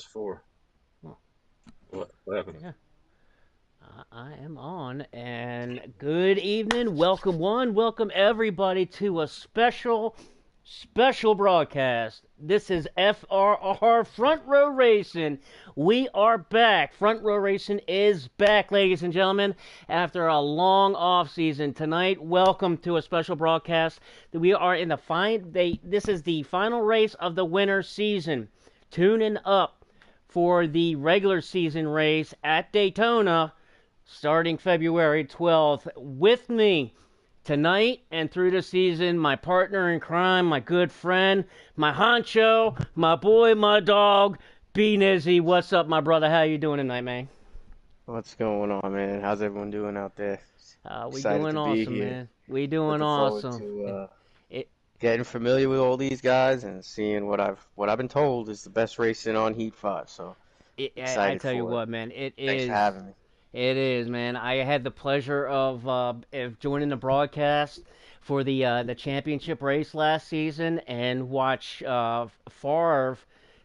press 4. Oh, What happened? yeah. I am on, and good evening. Welcome, welcome everybody to a special broadcast. This is FRR Front Row Racing. We are back. Front Row Racing is back, ladies and gentlemen, after a long off season. Tonight, welcome to a special broadcast. We are in this is the final race of the winter season. Tuning up for the regular season race at Daytona starting February 12th. With me tonight and through the season, my partner in crime, my good friend, my honcho, my boy, my dog, B Nizzy. What's up, my brother? How you doing tonight, man? What's going on, man? How's everyone doing out there? We Excited doing to be awesome, here. man. We doing Looking forward awesome. to It, getting familiar with all these guys and seeing what I've been told is the best racing on Heat 5. So I excited tell you for it. what, man, it Thanks for is. having me. It is, man. I had the pleasure of joining the broadcast for the championship race last season and watch Favre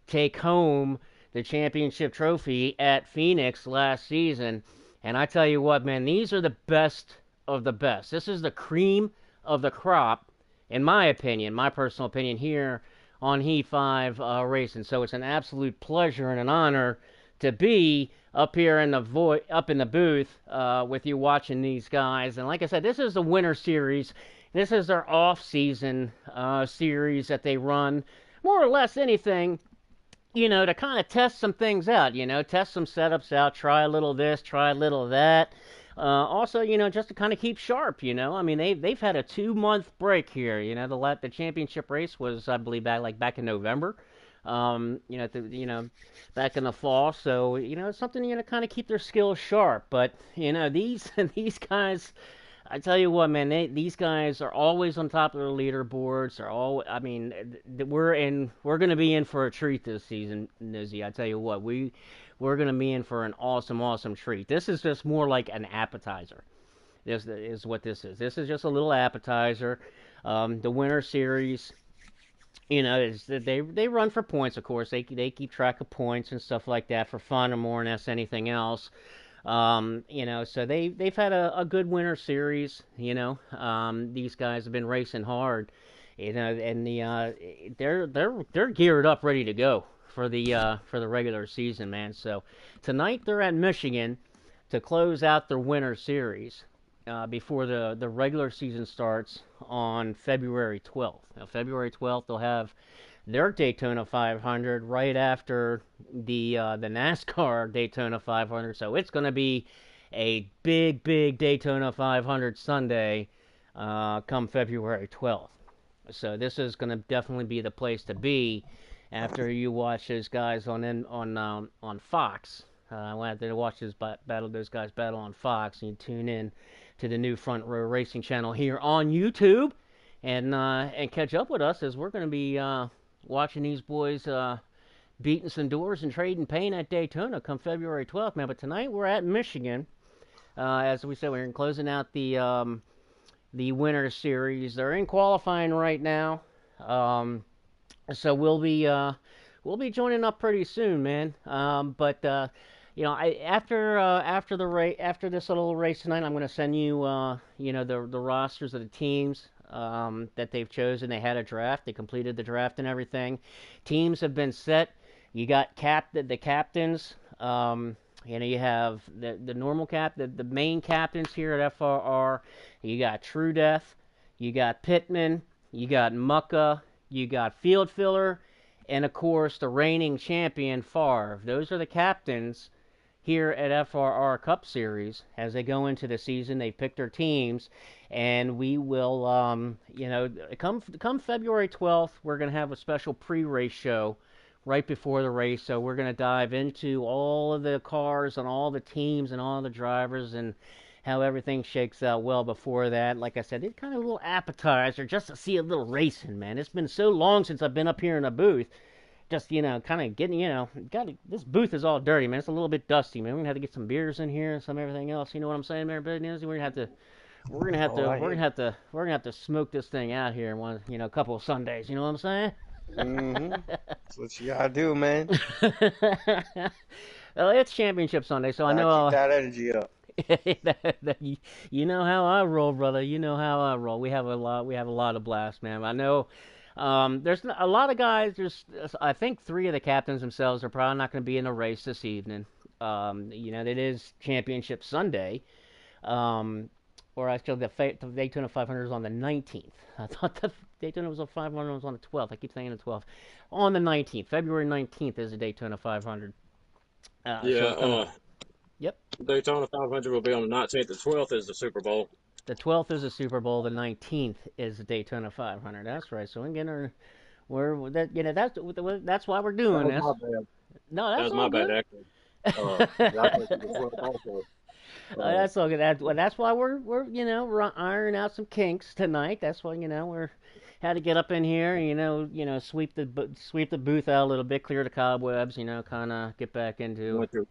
take home the championship trophy at Phoenix last season. And I tell you what, man, these are the best of the best. This is the cream of the crop, in my opinion, my personal opinion here on Heat 5 Racing. So it's an absolute pleasure and an honor to be up here in up in the booth with you watching these guys. And like I said, this is the winter series. This is their off-season series that they run, more or less anything, to kind of test some things out. Test some setups out, try a little of this, try a little of that. Also, just to kind of keep sharp. I mean, they've had a 2 month break here. The championship race was, I believe, back in November. Back in the fall. So it's something kind of keep their skills sharp. But these these guys, I tell you what, man, these guys are always on top of their leaderboards. Are all, I mean, we're gonna be in for a treat this season, Nizzy. I tell you what, we're gonna be in for an awesome treat. This is just more like an appetizer. This is what this is. This is just a little appetizer. The winter series, they run for points, of course. They keep track of points and stuff like that for fun or more or less anything else. So they've had a good winter series. These guys have been racing hard. And they're geared up, ready to go for the regular season, man. So tonight they're at Michigan to close out their winter series before the regular season starts on February 12th. Now, February 12th, they'll have their Daytona 500 right after the NASCAR Daytona 500. So it's going to be a big Daytona 500 Sunday come February 12th. So this is going to definitely be the place to be after you watch those guys on Fox. After you watch those guys battle on Fox, and you tune in to the new Front Row Racing channel here on YouTube, and catch up with us as we're going to be watching these boys beating some doors and trading paint at Daytona come February 12th, man. But tonight we're at Michigan. As we said, we're closing out the winter series. They're in qualifying right now, so we'll be joining up pretty soon, man. But after this little race tonight, I'm going to send you the rosters of the teams that they've chosen. They had a draft. They completed the draft and everything. Teams have been set. You got the captains. You have the normal the main captains here at FRR. You got True Death. You got Pittman. You got Mucka. You got Field Filler. And, of course, the reigning champion, Favre. Those are the captains here at FRR Cup Series. As they go into the season, they pick their teams. And we will, come February 12th, we're going to have a special pre-race show right before the race. So we're going to dive into all of the cars and all the teams and all the drivers and how everything shakes out well before that. Like I said, it's kind of a little appetizer just to see a little racing, man. It's been so long since I've been up here in a booth. Just, kind of getting, this booth is all dirty, man. It's a little bit dusty, man. We're gonna have to get some beers in here and some everything else. You know what I'm saying, man? We're gonna have to, we're gonna have to smoke this thing out here in a couple of Sundays. You know what I'm saying? Mm-hmm. That's what you gotta do, man. Well, it's Championship Sunday, so I Gotta know keep that energy up. you know how I roll, brother. You know how I roll. We have a lot of blast, man. I know. A lot of guys. I think three of the captains themselves are probably not going to be in the race this evening. It is Championship Sunday. Um, or actually, the Daytona 500 is on the 19th. I thought the Daytona was on 500 was on the 12th. I keep saying the 12th. On the 19th, February 19th is the Daytona 500. So Yeah, it's gonna. Yep. Daytona 500 will be on the 19th. The 12th is the Super Bowl. The 12th is the Super Bowl. The 19th is the Daytona 500. That's right. So again, we're that that's why we're That doing was this. my bad. No, That that's was all my bad, good. actually. I think it was the 12th also. That's all good. That's why we're ironing out some kinks tonight. That's why we're had to get up in here. Sweep the booth out a little bit, clear the cobwebs. Kind of get back into. Like you're,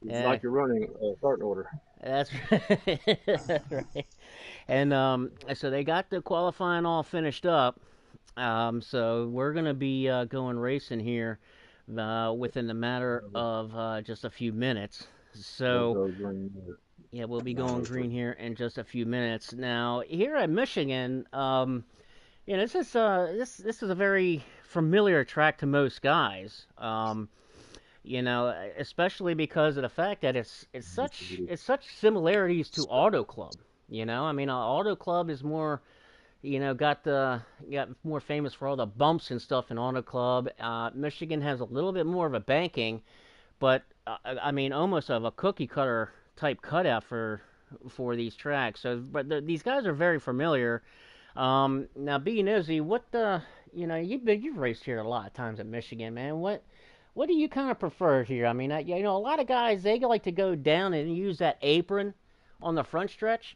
Uh, like you're running starting order. that's right. That's right. And so they got the qualifying all finished up. So we're gonna be going racing here within the matter of just a few minutes. We'll So go green. yeah, we'll be No, going that's right. green here in just a few minutes. Now here at Michigan, this is a very familiar track to most guys. Especially because of the fact that it's such similarities to Auto Club. I mean, Auto Club is more got more famous for all the bumps and stuff in Auto Club. Michigan has a little bit more of a banking, but I mean, almost of a cookie cutter type cutout for these tracks. So, but these guys are very familiar. Now, being Izzy, you've raced here a lot of times at Michigan, man. What do you kind of prefer here? I mean, a lot of guys they like to go down and use that apron on the front stretch.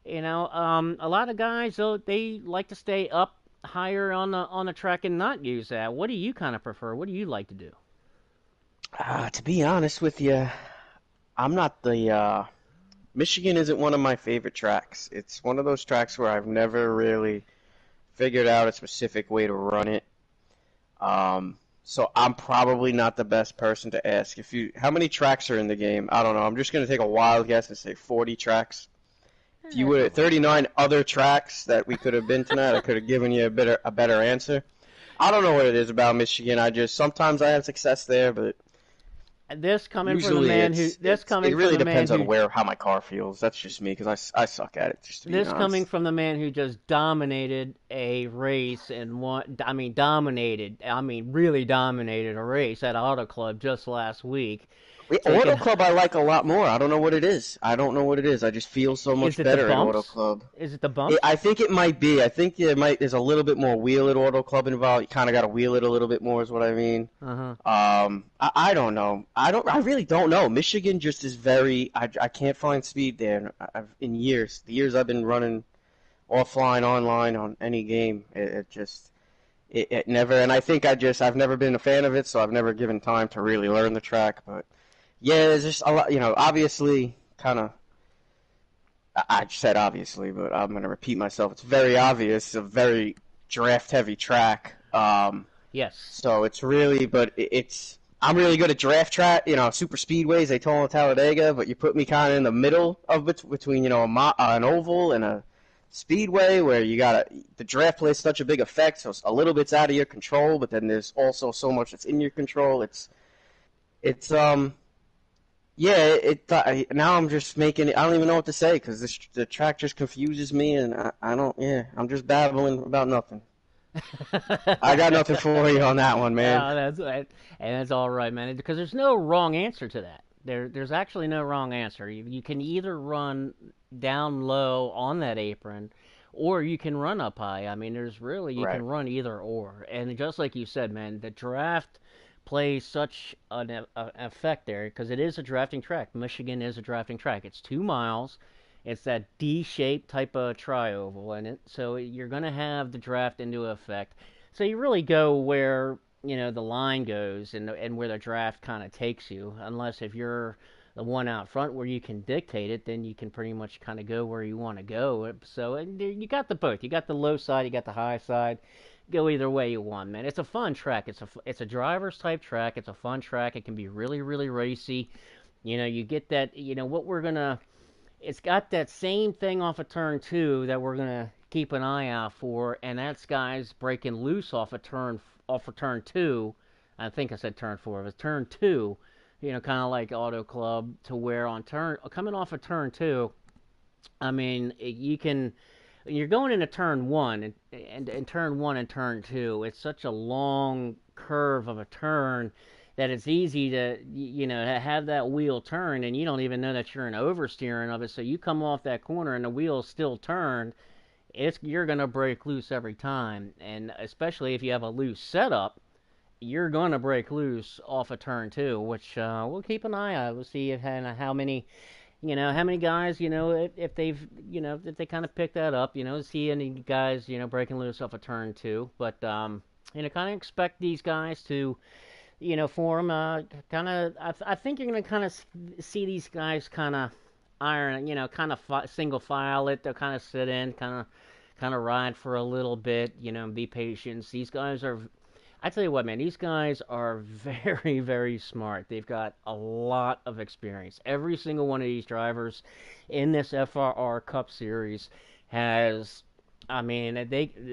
A lot of guys though they like to stay up higher on the track and not use that. What do you kind of prefer? What do you like to do? To be honest with you, I'm not the Michigan isn't one of my favorite tracks. It's one of those tracks where I've never really figured out a specific way to run it. So I'm probably not the best person to ask. How many tracks are in the game? I don't know. I'm just gonna take a wild guess and say 40 tracks. If you That's were all at right. 39 other tracks that we could have been tonight, I could have given you a better answer. I don't know what it is about Michigan. Sometimes I have success there, but This coming from the usually man who this it coming from really the man depends on who where how my car feels. That's just me because I suck at it, just to be this coming honest. from the man who just dominated a race and really dominated a race at Auto Club just last week. Auto Taking Club I like a lot more. I don't know what it is. I don't know what it is. I just feel so Is much it the better at Auto bumps? Club. Is it the bumps? I think it might be. I think there's a little bit more wheel at Auto Club involved. You kind of got to wheel it a little bit more, is what I mean. Uh-huh. I don't know. I really don't know. Michigan just is very. I can't find speed there. In years, the years I've been running offline, online on any game, it just it never. And I think I've never been a fan of it, so I've never given time to really learn the track. But yeah, there's just a lot. Obviously, kind of. I said obviously, but I'm going to repeat myself. It's very obvious. It's a very draft-heavy track. Yes. So it's really, but it's. I'm really good at draft track, super speedways, Daytona, Talladega, but you put me kind of in the middle of between, an oval and a speedway where the draft plays such a big effect, so a little bit's out of your control, but then there's also so much that's in your control. It's yeah, now I'm just making it. I don't even know what to say because the track just confuses me, and I don't. Yeah, I'm just babbling about nothing. I got nothing for you on that one, man. That's right. And that's all right, man. Because there's no wrong answer to that. There's actually no wrong answer. You can either run down low on that apron, or you can run up high. I mean, you can Right. run either or. And just like you said, man, the draft plays such an effect there because it is a drafting track. Michigan is a drafting track. It's 2 miles. It's that D-shaped type of tri-oval in it, so you're going to have the draft into effect. So you really go where the line goes and where the draft kind of takes you. Unless if you're the one out front where you can dictate it, then you can pretty much kind of go where you want to go. So you got the both. You got the low side, you got the high side. go either way you want, man. It's a fun track. It's a driver's type track. It's a fun track. It can be really, really racy. You get that. What we're gonna. It's got that same thing off of turn two that we're gonna keep an eye out for, and that's guys breaking loose off of turn two. I think I said turn four. It was turn two. Kind of like Auto Club, to where coming off of turn two, I mean, you're going into turn one, and turn one and turn two, it's such a long curve of a turn that it's easy to have that wheel turn, and you don't even know that you're in oversteering of it. So you come off that corner and the wheel's still turned, you're gonna break loose every time, and especially if you have a loose setup, you're gonna break loose off of turn two, which we'll keep an eye on. We'll see how many guys, if they've, if they kind of pick that up, see any guys, breaking loose off a turn two. But, kind of expect these guys to, form kind of, I think you're going to kind of see these guys kind of iron, kind of single file it. They'll kind of sit in, kind of ride for a little bit, be patient. These guys are, I tell you what, man, these guys are very, very smart. They've got a lot of experience. Every single one of these drivers in this FRR Cup Series has, I mean,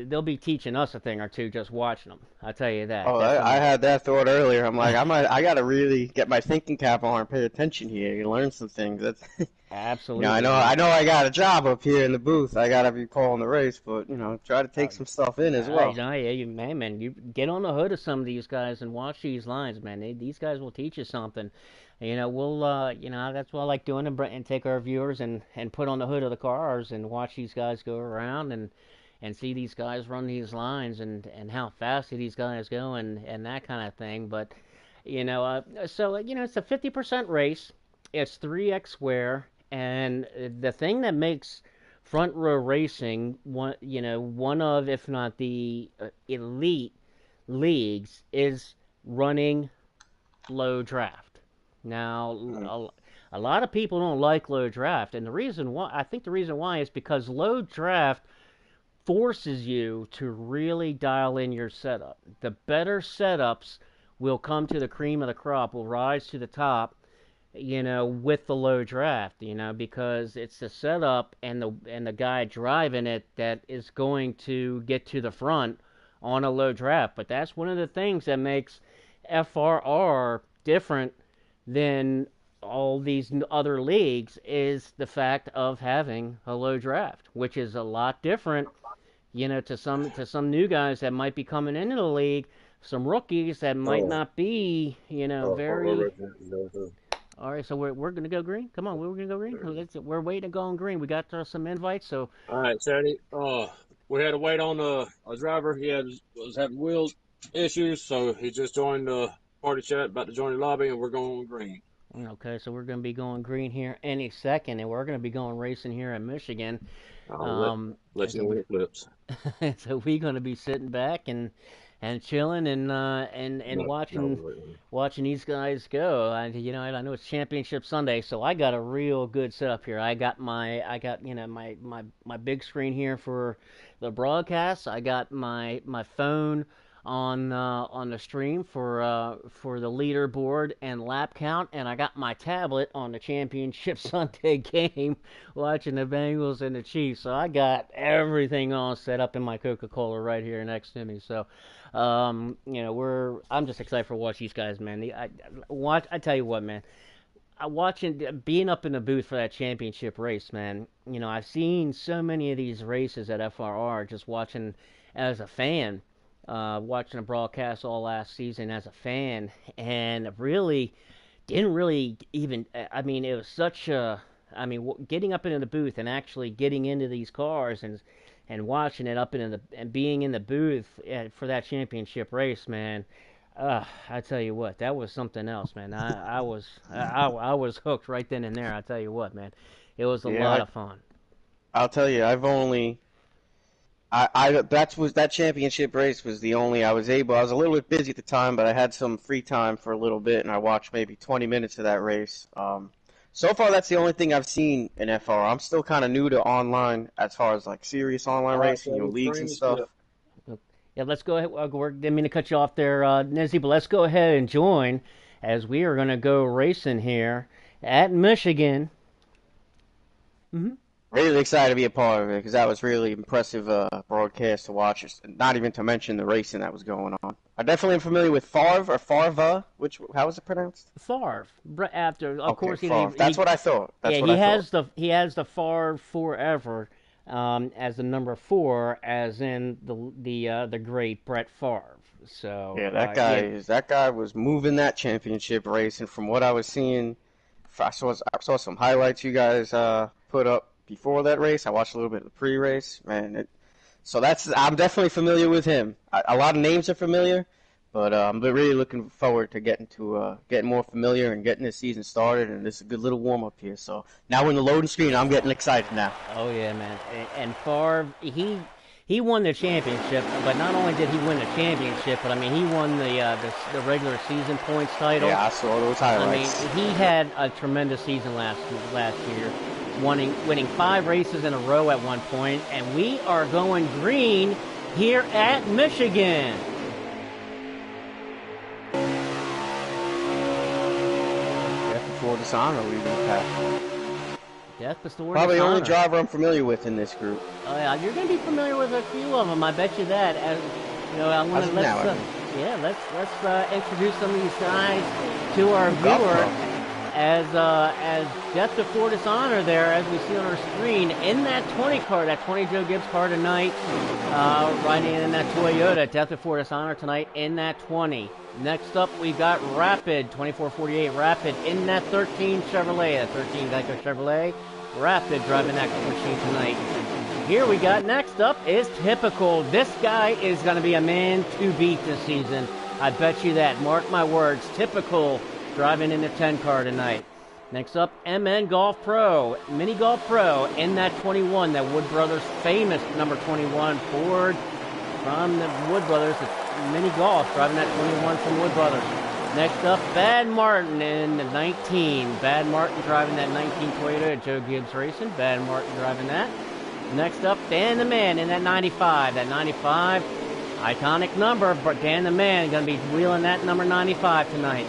they'll be teaching us a thing or two just watching them. I tell you that. Oh, I had that thought earlier. I'm like, I got to really get my thinking cap on and pay attention here and learn some things. That's absolutely. I know I got a job up here in the booth. I got to be calling the race, but try to take some stuff in as well. Man, you get on the hood of some of these guys and watch these lines, man. These guys will teach you something. We'll that's what I like doing, and take our viewers and put on the hood of the cars and watch these guys go around and see these guys run these lines and how fast these guys go and that kind of thing. But so it's a 50% race. It's 3x square. And the thing that makes front row racing one of, if not the elite leagues, is running low draft. Now, a lot of people don't like low draft, and I think the reason why is because low draft forces you to really dial in your setup. The better setups will come to the cream of the crop, will rise to the top, with the low draft, because it's the setup and the guy driving it that is going to get to the front on a low draft. But that's one of the things that makes FRR different than all these other leagues, is the fact of having a low draft, which is a lot different, to some new guys that might be coming into the league, some rookies that might not be, very. All right, so we're gonna go green. Come on, we're gonna go green. We're waiting to go on green. We got some invites, so. All right, Sadie. We had to wait on a driver. He was having wheel issues, so he just joined the party chat, about to join the lobby, and we're going on green. Okay, so we're gonna be going green here any second, and we're gonna be going racing here in Michigan. Let's know when it flips. So we're gonna be sitting back and chilling and watching these guys go. I know it's Championship Sunday, so I got a real good setup here. I got my big screen here for the broadcast. I got my phone on the stream for the leaderboard and lap count, and I got my tablet on the Championship Sunday game, watching the Bengals and the Chiefs. So I got everything all set up in my Coca-Cola right here next to me. So, I'm just excited for watch these guys, man. I tell you what, man. Being up in the booth for that championship race, man. I've seen so many of these races at FRR, just watching as a fan. Watching a broadcast all last season as a fan, and didn't really even. I mean, it was such a. I mean, getting up into the booth and actually getting into these cars and watching it and being in the booth for that championship race, man. I tell you what, that was something else, man. I was hooked right then and there. I tell you what, man, it was a lot of fun. I'll tell you, that championship race was the only I was a little bit busy at the time, but I had some free time for a little bit, and I watched maybe 20 minutes of that race. So far, that's the only thing I've seen in FR. I'm still kind of new to online as far as like serious online racing, leagues and stuff. Yeah, let's go ahead. Didn't mean to cut you off there, Nizzy, but let's go ahead and join as we are going to go racing here at Michigan. Mm-hmm. Really excited to be a part of it because that was really impressive broadcast to watch. Not even to mention the racing that was going on. I definitely am familiar with Favre or Farva, which how was it pronounced? Favre. After, of Okay, course, Favre. That's what I thought. That's yeah, what I thought. he has the Favre forever as the number 4, as in the great Brett Favre. So Yeah, that guy was moving that championship race, and from what I was seeing, I saw some highlights you guys put up before that race. I watched a little bit of the pre-race, man. I'm definitely familiar with him. A lot of names are familiar, but I'm really looking forward to getting more familiar and getting this season started. And this is a good little warm up here. So now we're in the loading screen. I'm getting excited now. Oh yeah, man. And Favre, he won the championship, but not only did he win the championship, but I mean he won the regular season points title. Yeah, I saw those highlights. I mean he had a tremendous season last year, winning 5 races in a row at one point, and we are going green here at Michigan. Death before dishonor leading the pack. Death before Probably the dishonor. only driver I'm familiar with in this group. Oh yeah, you're going to be familiar with a few of them. I bet you that. As you know, I want to let's introduce some of these guys to our viewer. As Death Before Dishonor there, as we see on our screen, in that 20 car, that 20 Joe Gibbs car tonight, riding in that Toyota, Death Before Dishonor tonight in that 20. Next up, we got Rapid, 2448 Rapid in that 13 Chevrolet, that 13 Geico Chevrolet. Rapid driving that machine tonight. Here we got, next up is Typical. This guy is going to be a man to beat this season. I bet you that. Mark my words. Typical driving in the 10 car tonight. Next up, MN Golf Pro, Mini Golf Pro in that 21, that Wood Brothers famous number 21 Ford from the Wood Brothers, Mini Golf driving that 21 from Wood Brothers. Next up, Bad Martin in the 19. Bad Martin driving that 19 Toyota at Joe Gibbs Racing. Bad Martin driving that. Next up, Dan the Man in that 95. That 95, iconic number, but Dan the Man going to be wheeling that number 95 tonight.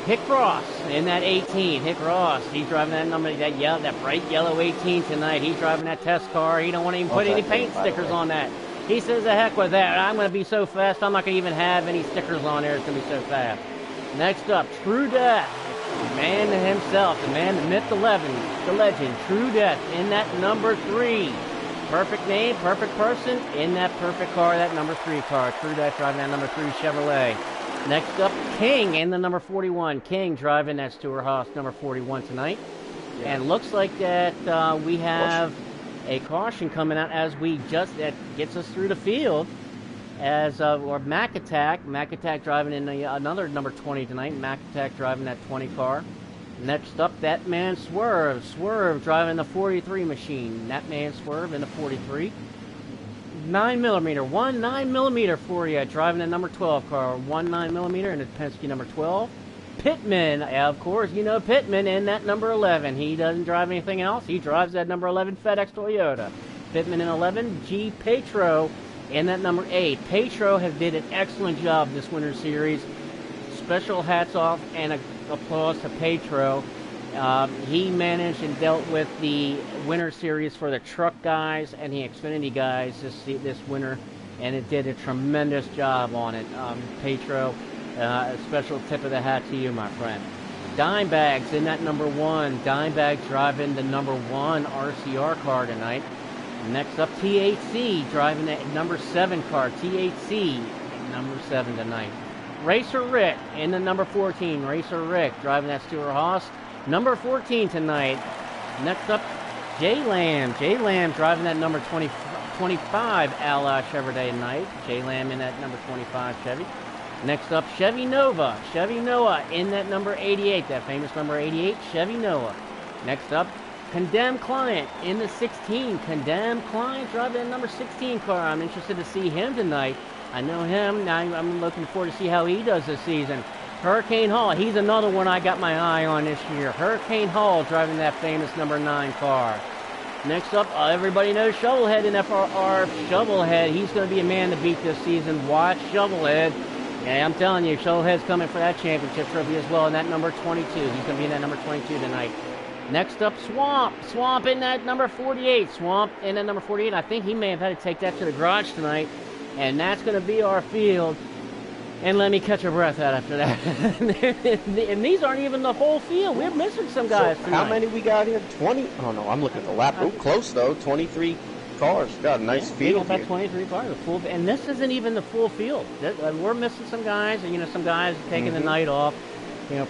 Hick Ross in that 18. Hick Ross, he's driving that number, that bright yellow 18 tonight. He's driving that test car. He don't want to even put any paint stickers on that. He says, the heck with that. I'm going to be so fast, I'm not going to even have any stickers on there. It's going to be so fast. Next up, True Death. The man himself, the man, the myth, the legend, True Death in that number 3. Perfect name, perfect person in that perfect car, that number 3 car. True Death driving that number 3 Chevrolet. Next up, King in the number 41. King driving that Stuart Haas number 41 tonight. Yeah. And looks like that we have a caution coming out as that gets us through the field. As or Mac Attack driving in another number 20 tonight. Mac Attack driving that 20 car. Next up, that man Swerve driving the 43 machine. That man Swerve in the 43. 9mm, 9mm for you, driving the number 12 car, 9mm in the Penske number 12. Pittman, of course, you know Pittman in that number 11. He doesn't drive anything else. He drives that number 11 FedEx Toyota. Pittman in 11. G. Petro in that number 8. Petro has did an excellent job this winter series. Special hats off and applause to Petro. He managed and dealt with the winter series for the truck guys and the Xfinity guys this winter, and it did a tremendous job on it. Petro, a special tip of the hat to you, my friend. Dimebags in that number 1. Dimebags driving the number 1 RCR car tonight. Next up, THC driving that number 7 car. THC number 7 tonight. Racer Rick in the number 14. Racer Rick driving that Stuart Haas. Number 14 tonight. Next up, J Lamb. J Lamb driving that number 25 Ally Chevrolet tonight. J Lamb in that number 25 Chevy. Next up, Chevy Nova. Chevy Noah in that number 88. That famous number 88, Chevy Noah. Next up, Condemned Client in the 16. Condemned Client driving that number 16 car. I'm interested to see him tonight. I know him. Now I'm looking forward to see how he does this season. Hurricane Hall, he's another one I got my eye on this year. Hurricane Hall driving that famous number 9 car. Next up, everybody knows Shovelhead in FRR. Shovelhead, he's going to be a man to beat this season. Watch Shovelhead. Yeah, I'm telling you, Shovelhead's coming for that championship trophy as well in that number 22. He's going to be in that number 22 tonight. Next up, Swamp. Swamp in that number 48. Swamp in that number 48. I think he may have had to take that to the garage tonight. And that's going to be our field. And let me catch a breath out after that. And these aren't even the whole field. We're missing some guys tonight. How many we got here? 20? Oh, no, I'm looking at the lap. Oh, close, though. 23 cars. Got a nice field about here. 23 cars. Full, and this isn't even the full field. We're missing some guys. And, some guys taking the night off.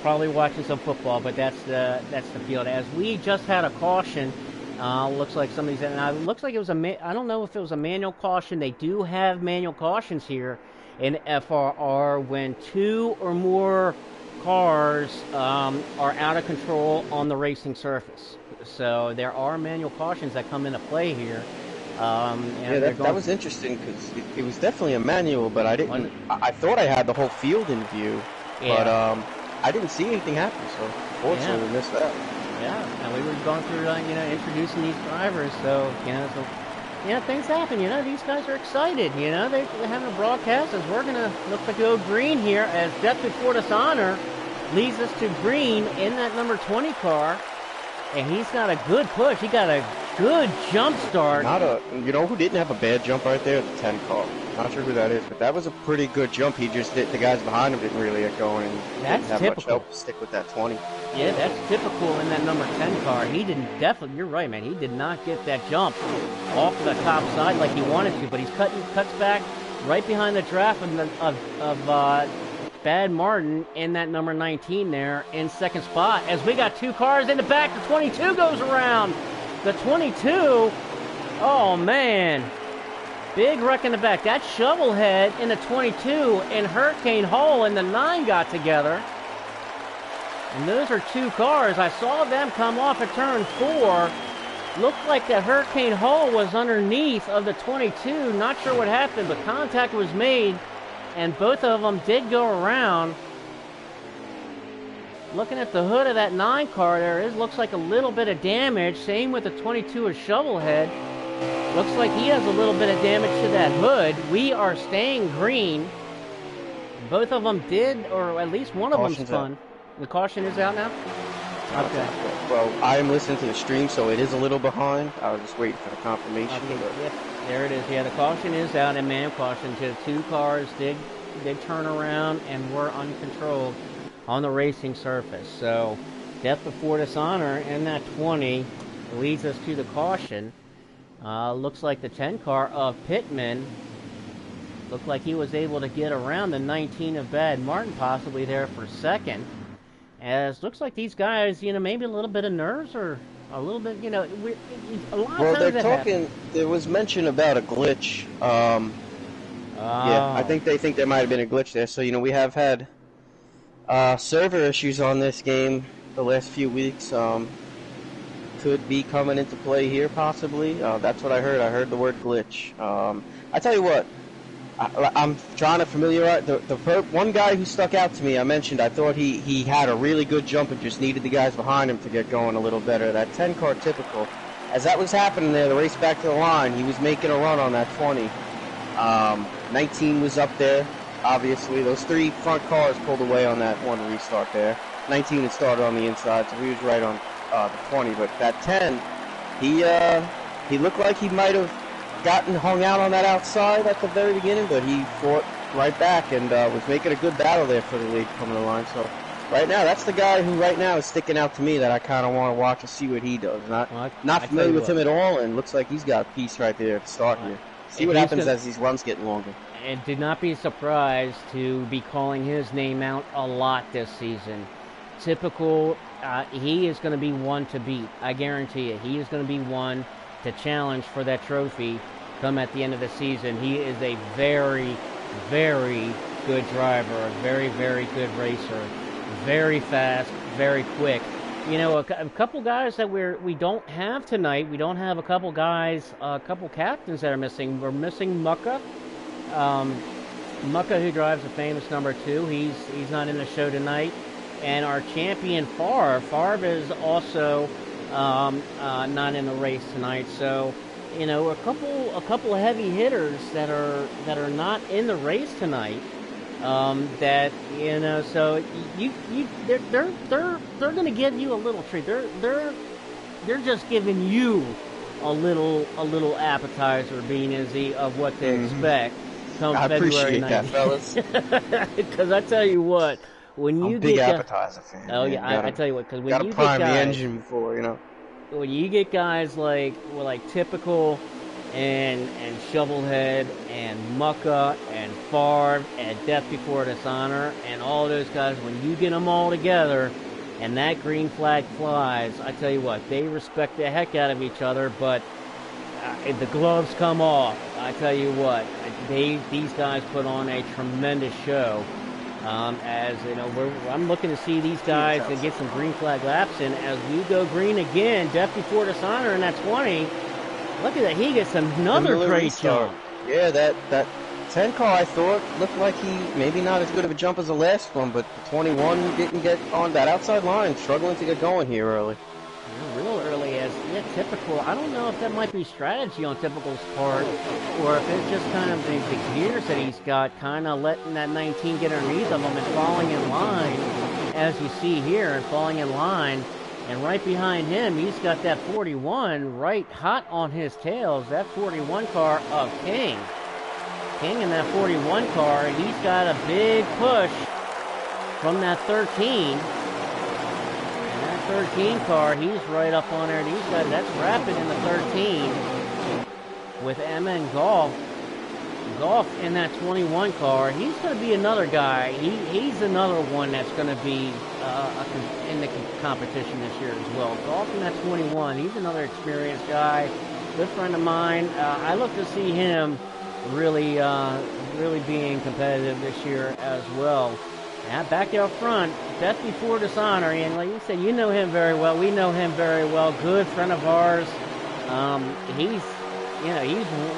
Probably watching some football. But that's the field. As we just had a caution. Looks like somebody's... Now, it looks like it was I don't know if it was a manual caution. They do have manual cautions here in FRR when 2 or more cars are out of control on the racing surface. So there are manual cautions that come into play here. That was interesting because it was definitely a manual, but I didn't. I thought I had the whole field in view, but I didn't see anything happen. So fortunately, we missed that. Yeah, and we were going through, introducing these drivers. So things happen, these guys are excited, they're having a broadcast as we're going to look to go green here as Death Before Dishonor leads us to green in that number 20 car, and he's got a good push. He got a good jump start. Who didn't have a bad jump right there? The 10 car. Not sure who that is, but that was a pretty good jump. He just the guys behind him didn't really get going, and that's didn't have typical. Much help to stick with that 20. Yeah, that's typical in that number 10 car. He didn't you're right, man. He did not get that jump off the top side like he wanted to, but he's cuts back right behind the draft of Bad Martin in that number 19 there in second spot. As we got 2 cars in the back, the 22 goes around. The 22, oh man. Big wreck in the back. That Shovelhead in the 22 and Hurricane Hole in the 9 got together. And those are 2 cars. I saw them come off at turn 4. Looked like that Hurricane Hole was underneath of the 22. Not sure what happened, but contact was made. And both of them did go around. Looking at the hood of that 9 car, looks like a little bit of damage. Same with the 22 of Shovelhead. Looks like he has a little bit of damage to that hood. We are staying green. Both of them did, or at least one of them's spun. The caution is out now? Okay. Well, I am listening to the stream, so it is a little behind. I was just waiting for the confirmation. Okay, yep. There it is. Yeah, the caution is out, and man caution. The 2 cars did turn around and were uncontrolled on the racing surface. So, Death Before Dishonor in that 20 leads us to the caution. Looks like the 10 car of Pittman looked like he was able to get around the 19 of Bad Martin, possibly there for second. As looks like these guys, maybe a little bit of nerves or a little bit, a lot of times they're talking. There was mention about a glitch. Yeah, I think they think there might have been a glitch there. So we have had server issues on this game the last few weeks. Could be coming into play here, possibly. That's what I heard. I heard the word glitch. I tell you what, I'm trying to familiarize the one guy who stuck out to me. I mentioned I thought he had a really good jump and just needed the guys behind him to get going a little better. That 10 car typical. As that was happening there, the race back to the line, he was making a run on that 20. 19 was up there. Obviously, those 3 front cars pulled away on that one restart there. 19 had started on the inside, so he was right on the 20, but that 10, he looked like he might have gotten hung out on that outside at the very beginning, but he fought right back and was making a good battle there for the lead coming to the line. So right now, that's the guy who right now is sticking out to me that I kind of want to watch and see what he does. Not familiar with him at all, and looks like he's got a piece right there to start here. See what happens as these runs get longer. And do not be surprised to be calling his name out a lot this season. Typical. He is going to be one to beat. I guarantee you. He is going to be one to challenge for that trophy come at the end of the season. He is a very, very good driver, a very, very good racer, very fast, very quick. A couple guys that we don't have tonight. We don't have a couple guys, a couple captains that are missing. We're missing Mucka. Mucka, who drives the famous number 2. He's not in the show tonight. And our champion, Favre is also not in the race tonight. So, you know, a couple of heavy hitters that are not in the race tonight. That, you know, so they're going to give you a little treat. They're just giving you a little appetizer, being easy, of what to expect come I February appreciate that, 19th. fellas. Because I tell you what, when I'm you a big get appetizer fan. oh Man. yeah, I tell you what, because when Gotta you get prime the guys, engine before, you know. when you get guys like Typical and Shovelhead and Mucka and Favre and Death Before Dishonor and all those guys, when you get them all together and that green flag flies, I tell you what, they respect the heck out of each other, but the gloves come off. I tell you what, these guys put on a tremendous show. As you know, I'm looking to see these guys and get some green flag laps in as we go green again. Death Before Dishonor in that 20. Look at that, he gets another great jump. Yeah, that 10 car I thought looked like he maybe not as good of a jump as the last one, but the 21 didn't get on that outside line, struggling to get going here early. Yeah, real early as Typical. I don't know if that might be strategy on Typical's part, or if it's just kind of the gears that he's got, kind of letting that 19 get underneath of him and falling in line, as you see here, and falling in line. And right behind him, he's got that 41 right hot on his tails. That 41 car of King. King in that 41 car, he's got a big push from that 13. And that 13 car, he's right up on there. That's Rapid in the 13 with MN Golf. Golf in that 21 car. He's going to be another guy. He's another one that's going to be in the competition this year as well. Golf in that 21. He's another experienced guy. Good friend of mine. I look to see him really being competitive this year as well. And back out front, Death Before Dishonor, and like you said, you know him very well. We know him very well. Good friend of ours. He's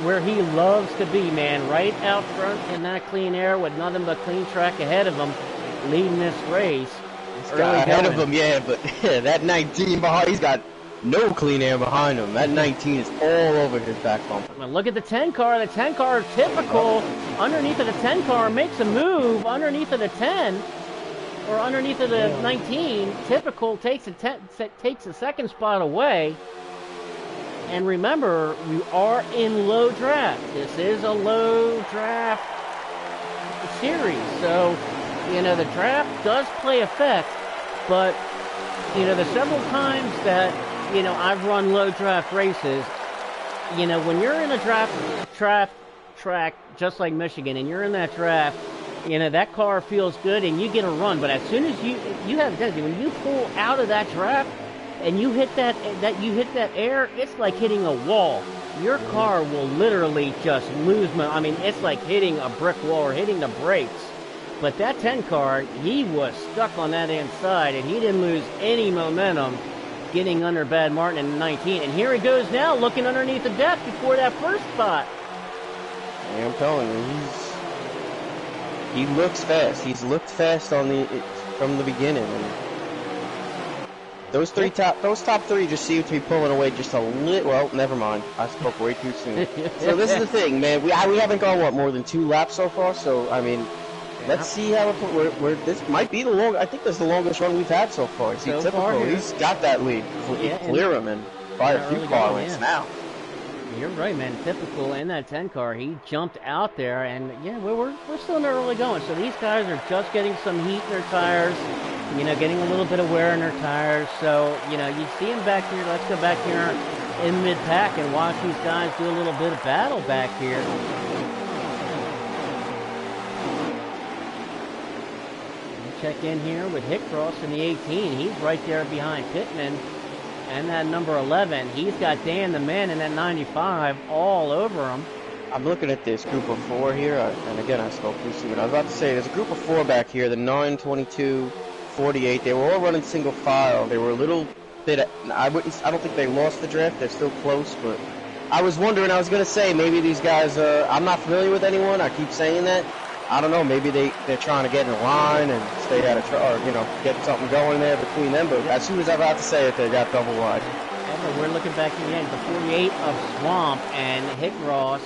where he loves to be, man. Right out front in that clean air with nothing but clean track ahead of him, leading this race. Ahead of him, yeah, but that 19 behind, he's got no clean air behind him. That 19 is all over his back bumper. Well, look at the 10 car. The 10 car, Typical, underneath of the 10 car, makes a move underneath of the 10, or underneath of the 19. Typical takes a second spot away. And remember, we are in low draft. This is a low draft series. So, you know, the draft does play effect. But, you know, the several times that, you know, I've run low draft races, you know, when you're in a draft track just like Michigan and you're in that draft, you know, that car feels good and you get a run. But as soon as you have density, when you pull out of that draft, and you hit that air, it's like hitting a wall. Your car will literally just lose I mean, it's like hitting a brick wall or hitting the brakes. But that 10 car, he was stuck on that inside, and he didn't lose any momentum getting under Bad Martin in 19. And here he goes now, looking underneath the Death Before that first spot. Yeah, I'm telling you, he looks fast. He's looked fast from the beginning. And those top three just seem to be pulling away just a little. Well, never mind. I spoke way too soon. So this is the thing, man. We haven't gone more than 2 laps so far. So I mean, let's see how this might be the long. I think this is the longest run we've had so far. See, so Typical, far, he's got that lead. Clear him and by a few car lengths now. You're right, man. Typical in that 10 car, he jumped out there, and yeah, we're still in the early going. So these guys are just getting some heat in their tires. You know, getting a little bit of wear in their tires. So, you know, you see them back here. Let's go back here in mid-pack and watch these guys do a little bit of battle back here. Check in here with Hickcross in the 18. He's right there behind Pittman. And that number 11, he's got Dan the Man in that 95 all over him. I'm looking at this group of 4 here, and again, I spoke too soon. I was about to say, there's a group of 4 back here, the 9, 22, 48. They were all running single file. They were a little bit. I don't think they lost the draft. They're still close, but I was wondering. I was gonna say maybe these guys. I'm not familiar with anyone. I keep saying that, I don't know, maybe they're trying to get in line and stay out of or get something going there between them. But as soon as I'm about to say it, they got double wide. Yeah, we're looking back again, the 48 of Swamp and Hit Ross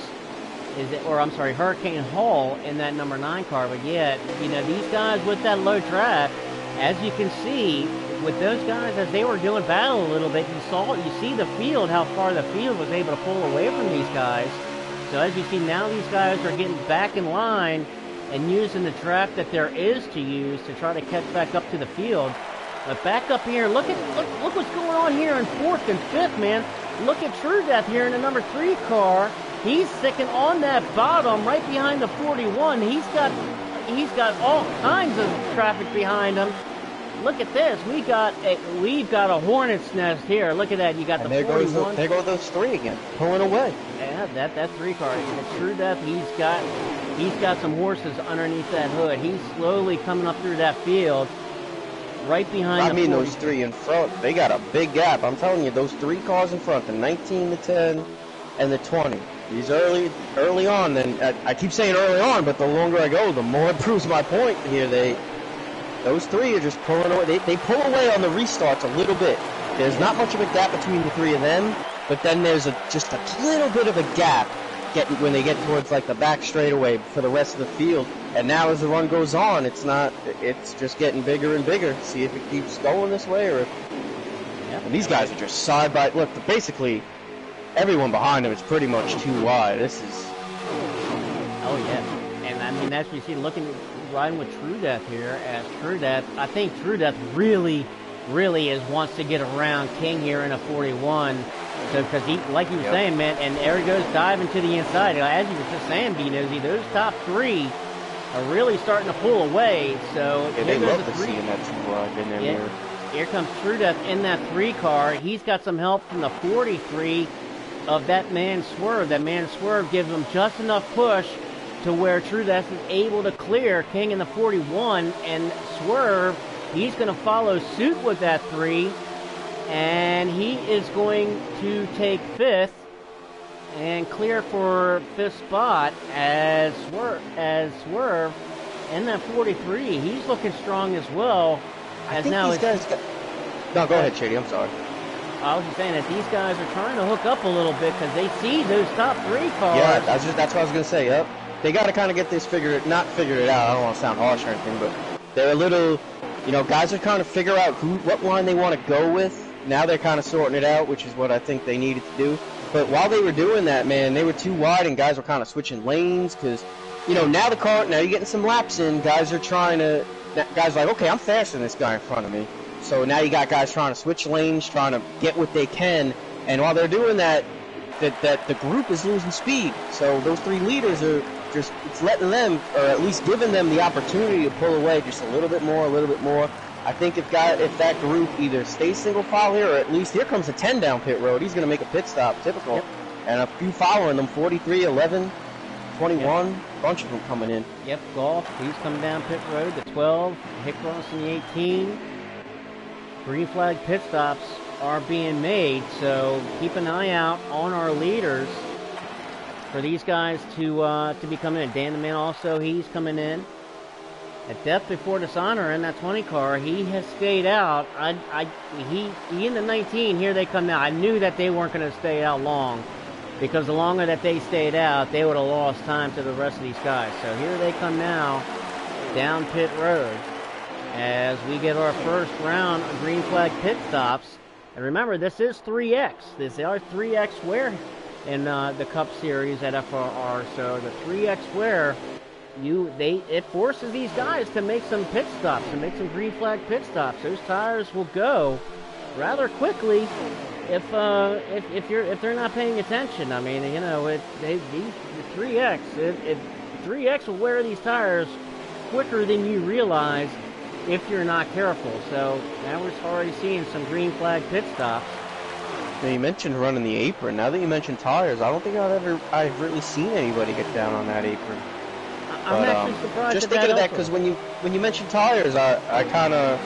Hurricane Hall in that number 9 car. But yet, these guys with that low draft, as you can see, with those guys as they were doing battle a little bit, you see the field, how far the field was able to pull away from these guys. So as you see now, these guys are getting back in line and using the draft that there is to use to try to catch back up to the field. But back up here, look what's going on here in 4th and 5th, man. Look at True Death here in the number 3 car. He's sticking on that bottom right behind the 41. He's got all kinds of traffic behind him. Look at this. We've got a hornet's nest here. Look at that. You got the 41. There go those 3 again, pulling away. Yeah, that 3 car. True Death. He's got some horses underneath that hood. He's slowly coming up through that field, right behind. Those 3 in front. They got a big gap. I'm telling you, those 3 cars in front, the 19, the 10, and the 20. These early on. Then I keep saying early on, but the longer I go, the more it proves my point here. Those 3 are just pulling away. They pull away on the restarts a little bit. There's not much of a gap between the 3 of them, but then there's just a little bit of a gap when they get towards like the back straightaway for the rest of the field. And now as the run goes on, it's just getting bigger and bigger. See if it keeps going this way or if. Yep. And these guys are just side by. Look, basically everyone behind them is pretty much too wide. This is. Oh yeah, and I mean that's what you see riding with True Death here. As True Death, I think True Death really wants to get around King here in a 41. So because he, like you were saying, man, and there he goes diving to the inside. As you were just saying, B-Nosy, those top 3 are really starting to pull away. So they love to see in that 2 wide in there. Here comes True Death in that 3 car. He's got some help from the 43 of that man Swerve. That man Swerve gives him just enough push to where True Death is able to clear King in the 41, and Swerve, he's going to follow suit with that 3, and he is going to take 5th and clear for 5th spot as Swerve in that 43. He's looking strong as well. No, go ahead, Shady. I'm sorry. I was just saying that these guys are trying to hook up a little bit because they see those top 3 cars. Yeah, that's what I was going to say. Yep. They got to kind of get this not figured it out. I don't want to sound harsh or anything, but they're a little, guys are trying to figure out what line they want to go with. Now they're kind of sorting it out, which is what I think they needed to do. But while they were doing that, man, they were too wide and guys were kind of switching lanes because, now you're getting some laps in. Guys are like, okay, I'm faster than this guy in front of me. So now you got guys trying to switch lanes, trying to get what they can. And while they're doing that the group is losing speed. So those 3 leaders are it's letting them, or at least giving them the opportunity to pull away just a little bit more. I think if that group either stays single file here, or at least here comes a 10 down pit road. He's going to make a pit stop, typical. Yep. And a few following them, 43, 11, 21, a bunch of them coming in. Yep, Golf, he's coming down pit road, the 12, Hickross in the 18. Green flag pit stops are being made, so keep an eye out on our leaders for these guys to be coming in. Dan the Man also, he's coming in. At Death Before Dishonor in that 20 car, he has stayed out. He in the 19, here they come now. I knew that they weren't going to stay out long, because the longer that they stayed out, they would have lost time to the rest of these guys. So here they come now, down pit road, as we get our first round of green flag pit stops. And remember, this is 3X. This is our 3X wear in the Cup Series at FRR. So the 3X wear, it forces these guys to make some pit stops, to make some green flag pit stops. Those tires will go rather quickly if they're not paying attention. I mean, the 3X will wear these tires quicker than you realize if you're not careful. So now we're already seeing some green flag pit stops. Now you mentioned running the apron. Now that you mentioned tires, I don't think I've really seen anybody get down on that apron. I'm actually surprised. Just thinking of that, because when you mentioned tires, I kind of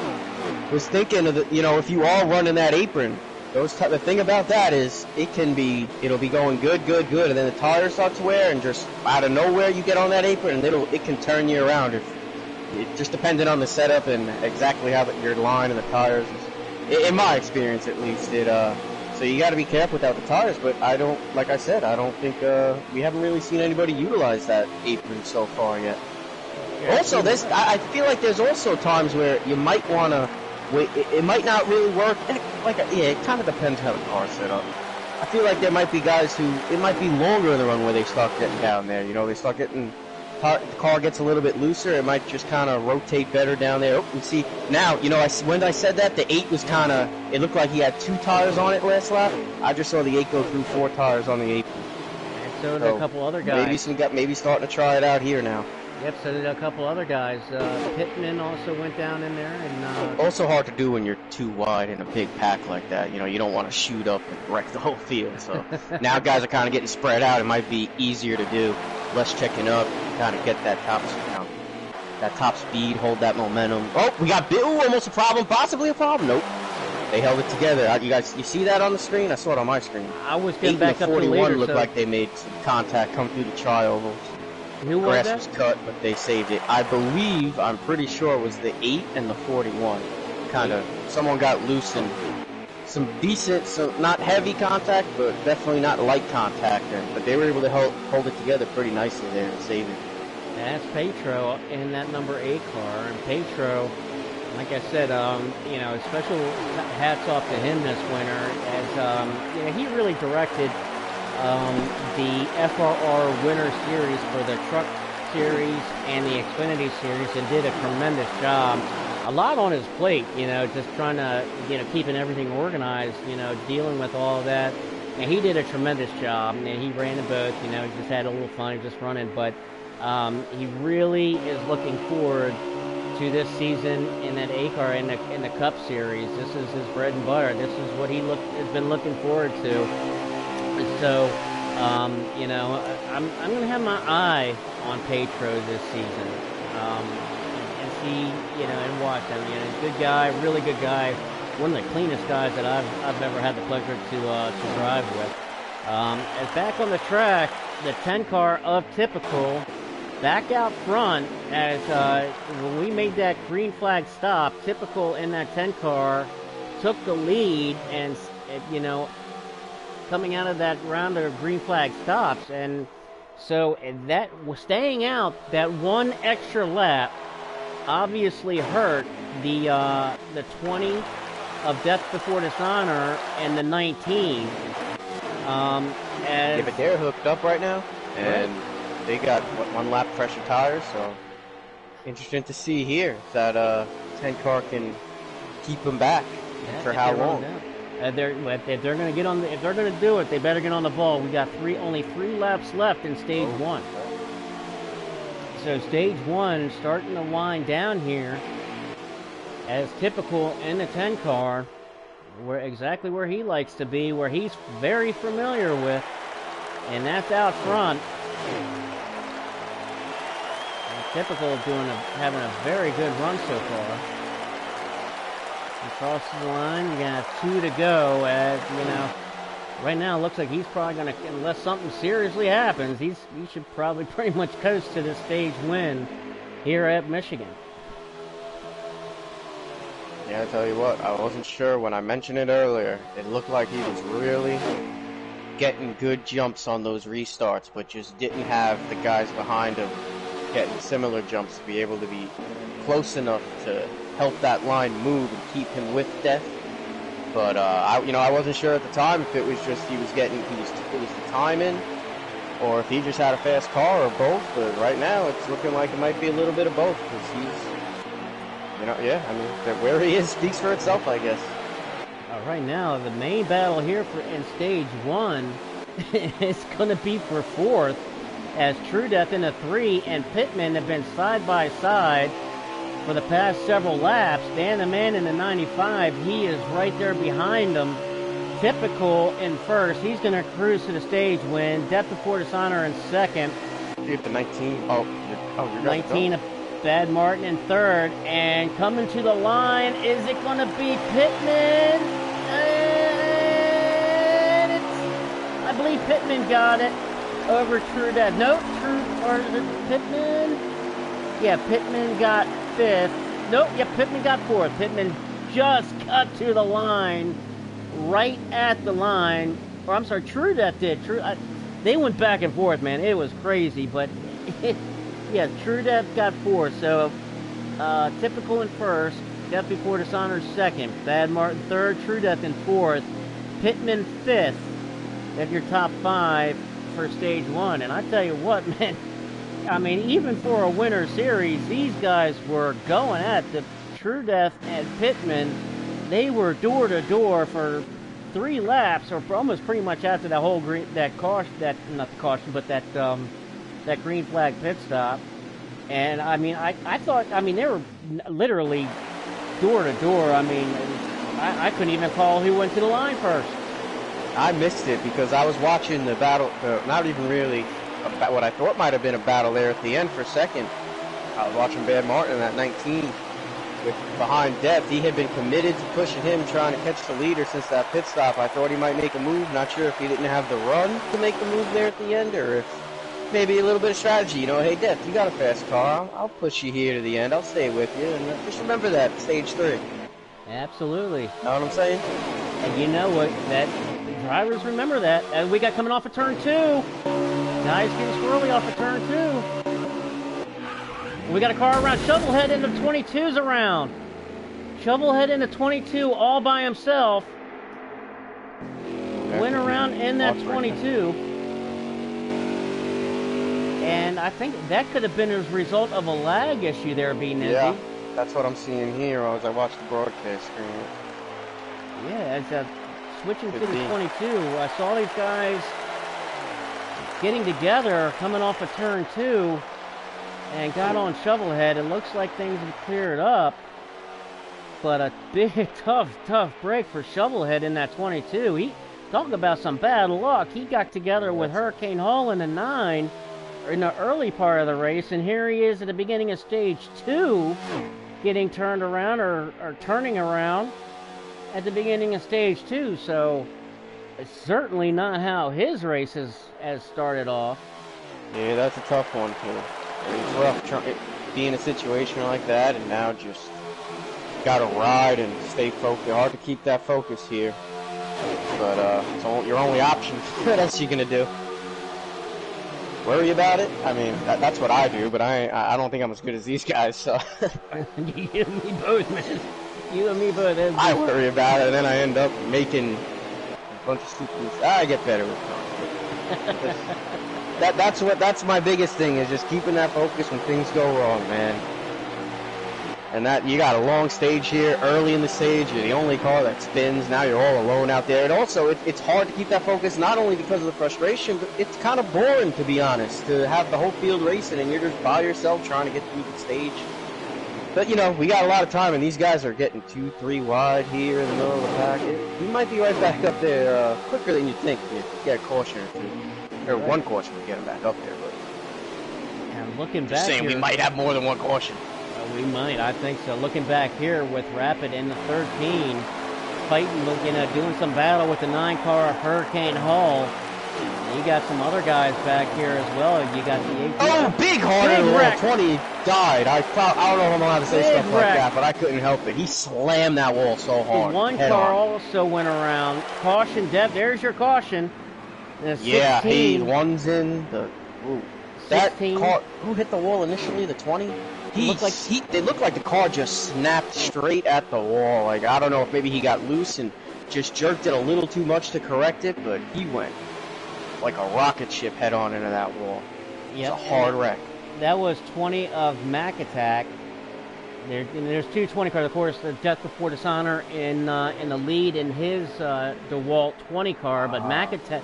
was thinking of if you all run in that apron, The thing about that is it'll be going good, and then the tires start to wear, and just out of nowhere you get on that apron, and it can turn you around. It just depending on the setup and exactly how your line and the tires is. In my experience, at least, so you got to be careful without the tires. But like I said, I don't think we haven't really seen anybody utilize that apron so far yet. Yeah, also, I feel like there's also times where you might want to. It might not really work. It kind of depends how the car's set up. I feel like there might be guys who it might be longer in the run where they start getting down there. They start getting the car gets a little bit looser. It might just kind of rotate better down there. Oh, and see now, when I said that the 8 was kind of. It looked like he had 2 tires on it last lap. I just saw the 8 go through 4 tires on the 8. And so did a couple other guys. Maybe starting to try it out here now. Yep, so did a couple other guys. Pittman also went down in there. And also hard to do when you're too wide in a big pack like that. You don't want to shoot up and wreck the whole field. So now guys are kind of getting spread out. It might be easier to do, less checking up, kind of get that top speed, hold that momentum. Oh, we got almost a problem, possibly a problem. Nope. They held it together. You see that on the screen? I saw it on my screen. I was getting back up to the leader. 41 looked like they made some contact come through the tri-ovals. Who was Grass that? was cut, but they saved it. I'm pretty sure it was the 8 and the 41. Someone got loose and some decent, not heavy contact, but definitely not light contact. But they were able to hold it together pretty nicely there and save it. That's Petro in that number 8 car. And Petro, like I said, special hats off to him this winter as he really directed the FRR Winter Series for the Truck Series and the Xfinity Series and did a tremendous job. A lot on his plate, just trying to, keeping everything organized, dealing with all of that. And he did a tremendous job. And he ran them both, just had a little fun just running. But he really is looking forward to this season in that A car in the Cup Series. This is his bread and butter. This is what he has been looking forward to. So, I'm going to have my eye on Petro this season, and see, and watch him. Good guy, really good guy, one of the cleanest guys that I've ever had the pleasure to drive with. As back on the track, the 10 car of Typical, back out front as when we made that green flag stop, Typical in that 10 car took the lead and, coming out of that round of green flag stops, and so that was staying out. That one extra lap obviously hurt the 20 of Death Before Dishonor and the 19. But they're hooked up right now, and they got one lap pressure tires. So interesting to see here if that 10 car can keep them back for how long. If they're going to get on, if they're going to do it, they better get on the ball. We got only 3 laps left in stage 1. So stage 1 starting to wind down here, as Typical in the 10 car, exactly where he likes to be, where he's very familiar with, and that's out front. And Typical having a very good run so far. Across the line, you got 2 to go. As right now it looks like he's probably going to, unless something seriously happens, he should probably pretty much coast to the stage win here at Michigan. Yeah, I tell you what, I wasn't sure when I mentioned it earlier. It looked like he was really getting good jumps on those restarts, but just didn't have the guys behind him getting similar jumps to be able to be close enough to help that line move and keep him with Death. But I wasn't sure at the time if it was just it was the timing, or if he just had a fast car, or both. But right now, it's looking like it might be a little bit of both, because he's, where he is speaks for itself, I guess. Right now, the main battle here in stage 1 is going to be for 4th, as True Death in the 3 and Pittman have been side by side for the past several laps. Dan the Man in the 95, he is right there behind them. Typical in 1st, he's going to cruise to the stage win. Death Before Dishonor in 2nd. You have the 19. You're 19 of Bad Martin in 3rd, and coming to the line, is it going to be Pittman? I believe Pittman got it over True Death. Nope, or is it Pittman? Yeah, Pittman got 5th. Nope, yeah, Pittman got 4th. Pittman just cut to the line, right at the line. Or I'm sorry, True Death did. They went back and forth, man. It was crazy, but yeah, True Death got 4th. So Typical in 1st, Death Before Dishonor 2nd, Bad Martin 3rd, True Death in 4th, Pittman 5th. That's your top 5 for Stage 1. And I tell you what, man, I mean, even for a winter series, these guys were going at the True Death and Pittman. They were door to door for 3 laps, or almost pretty much after that whole that green flag pit stop. And I mean, I thought, I mean, they were literally door to door. I mean, I couldn't even call who went to the line first. I missed it because I was watching the battle, not even really what I thought might have been a battle there at the end for second. I was watching Bad Martin at 19 with behind Depth. He had been committed to pushing him, trying to catch the leader since that pit stop. I thought he might make a move. Not sure if he didn't have the run to make the move there at the end, or if maybe a little bit of strategy. You know, hey, Depth, you got a fast car. I'll push you here to the end. I'll stay with you. And just remember that, Stage 3. Absolutely. Know what I'm saying? And you know what? That drivers remember that. And we got coming off of turn 2. Guys getting squirrely off of turn 2. We got a car around. Shovelhead into 22's around. Shovelhead into 22 all by himself. Went around in that 22. And I think that could have been as a result of a lag issue there, B-Nizzy. Yeah, that's what I'm seeing here as I watch the broadcast screen. Yeah, as switching to the 22, I saw these guys getting together, coming off of turn 2, and got on Shovelhead. It looks like things have cleared up, but a big, tough break for Shovelhead in that 22. He talk about some bad luck. He got together with Hurricane Hall in the 9 in the early part of the race, and here he is at the beginning of Stage 2, getting turned around or turning around at the beginning of Stage 2. So it's certainly not how his race has started off. Yeah, that's a tough one too. It's rough trying to be in a situation like that, and now just gotta ride and stay focused. Hard to keep that focus here, but it's your only option. What else are you gonna do? Worry about it? I mean, that's what I do, but I don't think I'm as good as these guys. So You and me both, man. You and me both. I worry about it, and then I end up making a bunch of stupid. I get better with time. That's my biggest thing, is just keeping that focus when things go wrong, man. And that you got a long stage here, early in the stage, you're the only car that spins, now you're all alone out there. And also, it's hard to keep that focus, not only because of the frustration, but it's kind of boring, to be honest, to have the whole field racing and you're just by yourself trying to get through the stage. But, you know, we got a lot of time, and these guys are getting 2-3 wide here in the middle of the packet. You might be right back up there quicker than you think. You get a caution or two. Or one caution to get them back up there. But and looking just back saying, here, we might have more than one caution. We might, I think so. Looking back here with Rapid in the 13, fighting, doing some battle with the 9 car of Hurricane Hall. You got some other guys back here as well. You got the 18. Oh, big harder wall. 20 died. I don't know if I'm allowed to say stuff like that, but I couldn't help it. He slammed that wall so hard. The 1 car also went around. Caution, Deb. There's your caution. Yeah, one's in the. Ooh. That car, who hit the wall initially? The 20? It looked like the car just snapped straight at the wall. Like, I don't know if maybe he got loose and just jerked it a little too much to correct it, but he went like a rocket ship head on into that wall. Yep. It's a hard wreck. That was 20 of Mac Attack. There's 2 20 cars. Of course, the Death Before Dishonor in the lead in his DeWalt 20 car, but Mac Attack,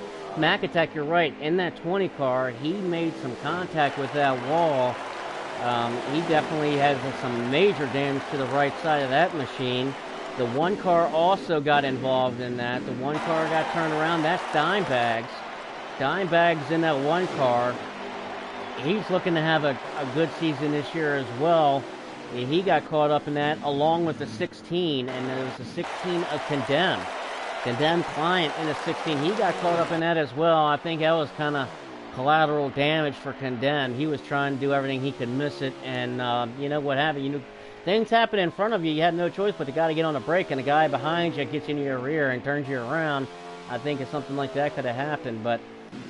you're right. In that 20 car, he made some contact with that wall. He definitely has some major damage to the right side of that machine. The 1 car also got involved in that. The 1 car got turned around. That's Dimebags. Dimebags in that 1 car. He's looking to have a good season this year as well. He got caught up in that along with the 16, and there was the 16 of Condemn. Condemned Client in the 16. He got caught up in that as well. I think that was kind of collateral damage for Condemned. He was trying to do everything he could miss it, and you know what happened. You know, things happen in front of you. You had no choice but to got to get on a brake, and the guy behind you gets into your rear and turns you around. I think if something like that could have happened, but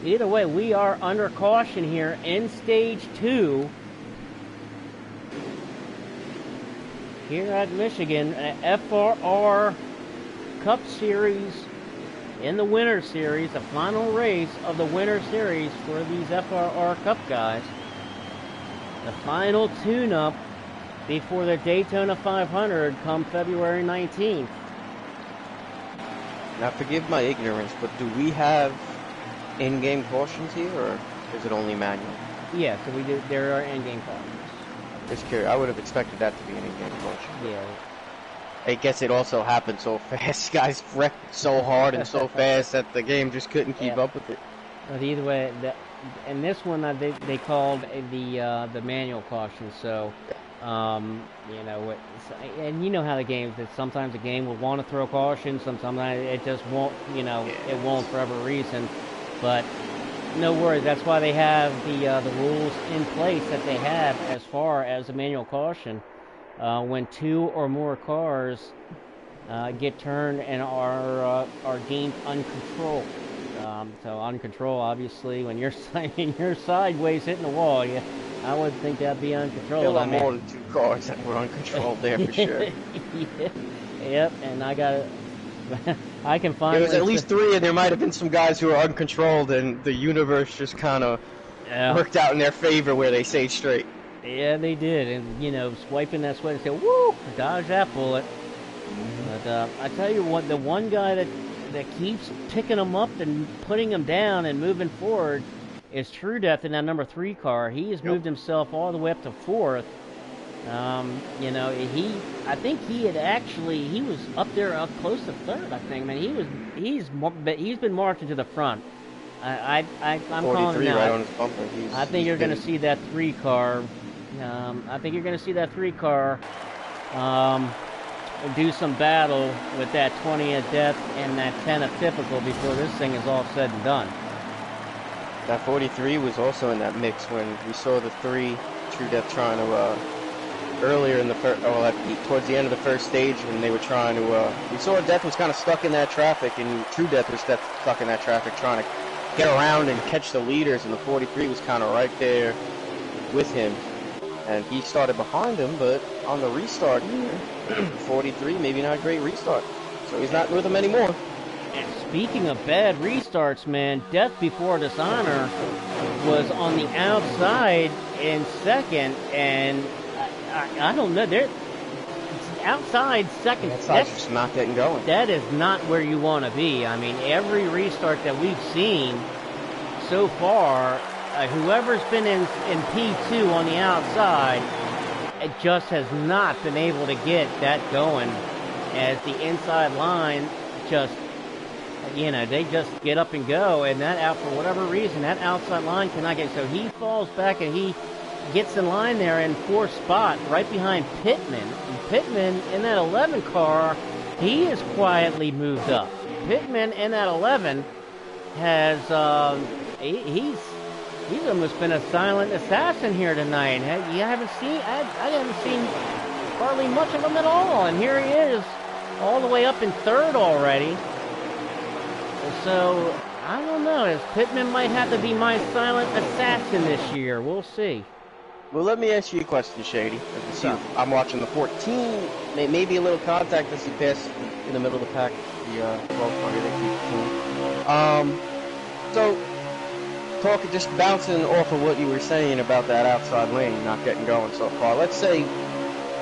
either way, we are under caution here in Stage 2 here at Michigan. FRR Cup Series in the Winter Series, the final race of the Winter Series for these FRR Cup guys. The final tune-up before the Daytona 500 come February 19th. Now, forgive my ignorance, but do we have in-game cautions here, or is it only manual? Yeah, so we do. There are in-game cautions. Just curious. I would have expected that to be an in-game caution. Yeah. I guess it also happened so fast. Guys wrecked so hard and so fast that the game just couldn't keep up with it. But either way, and this one they called the manual caution. So, you know, and you know how the game that sometimes the game will want to throw caution, sometimes it just won't. You know, it won't for whatever reason. But no worries. That's why they have the rules in place that they have as far as a manual caution. When two or more cars get turned and are deemed uncontrolled. So uncontrolled, obviously, when you're sideways hitting the wall, I would think that'd be uncontrolled. There were more than two cars that were uncontrolled there for sure. Yeah. Yep, and I got I can find. There was at least three, and there might have been some guys who were uncontrolled, and the universe just kind of worked out in their favor where they stayed straight. Yeah, they did, and you know, swiping that sweat and say, "Woo, dodge that bullet." But I tell you what, the one guy that keeps picking them up and putting them down and moving forward is True Death in that number 3 car. He has moved himself all the way up to 4th. You know, I think he was up there up close to 3rd. I think, man, he's been marching to the front. I'm calling him now. Right on his bumper. I think you're going to see that 3 car. I think you're going to see that 3 car do some battle with that 20 of death and that 10 of typical before this thing is all said and done. That 43 was also in that mix when we saw the 3 True Death trying to earlier in the first, towards the end of the first stage when they were trying to. We saw Death was kind of stuck in that traffic, and True Death was stuck in that traffic trying to get around and catch the leaders, and the 43 was kind of right there with him. And he started behind him, but on the restart here, 43, maybe not a great restart. So he's not with him anymore. And speaking of bad restarts, man, Death Before Dishonor was on the outside in 2nd, and I don't know, they're outside 2nd. That's just not getting going. That is not where you want to be. I mean, every restart that we've seen so far, whoever's been in P2 on the outside, it just has not been able to get that going, as the inside line just, you know, they just get up and go, and that out for whatever reason, that outside line cannot get, so he falls back and he gets in line there in 4th spot, right behind Pittman. And Pittman in that 11 car, he has quietly moved up. Pittman in that 11 has, he's almost been a silent assassin here tonight. I haven't seen hardly much of him at all, and here he is, all the way up in 3rd already. So, I don't know, Pittman might have to be my silent assassin this year. We'll see. Well, let me ask you a question, Shady. I'm watching the 14, maybe a little contact as he passed in the middle of the pack, the 1200. So, just bouncing off of what you were saying about that outside lane not getting going so far. Let's say,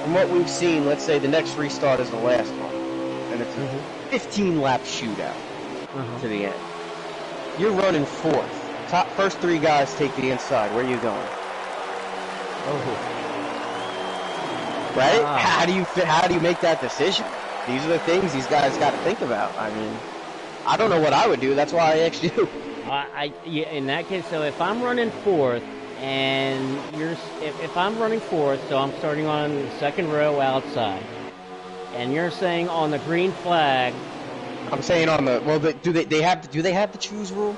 from what we've seen, let's say the next restart is the last one, and it's a 15-lap shootout to the end. You're running 4th. First 3 guys take the inside. Where are you going? Right? Wow. How do you make that decision? These are the things these guys got to think about. I mean, I don't know what I would do. That's why I asked you. Yeah, in that case, so if I'm running 4th, and if I'm running 4th, so I'm starting on the 2nd row outside, and you're saying on the green flag, I'm saying on the do they have the choose rule?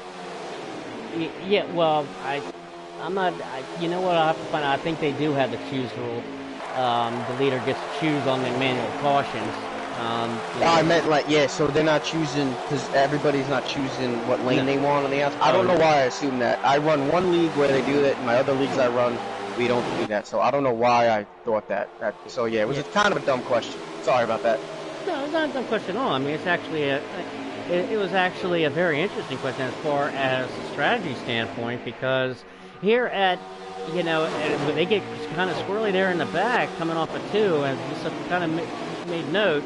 Yeah, well, I'm not. You know what? I have to find out. I think they do have the choose rule. The leader gets to choose on the manual cautions. I meant like so they're not choosing because everybody's not choosing what lane they want on the outside. I don't know why I assume that. I run one league where they do that. In my other leagues I run, we don't do that. So I don't know why I thought that. So yeah, it was kind of a dumb question. Sorry about that. No, it's not a dumb question at all. I mean, it's actually it was actually a very interesting question as far as a strategy standpoint, because here at, they get kind of squirrely there in the back coming off a 2, and just kind of made note,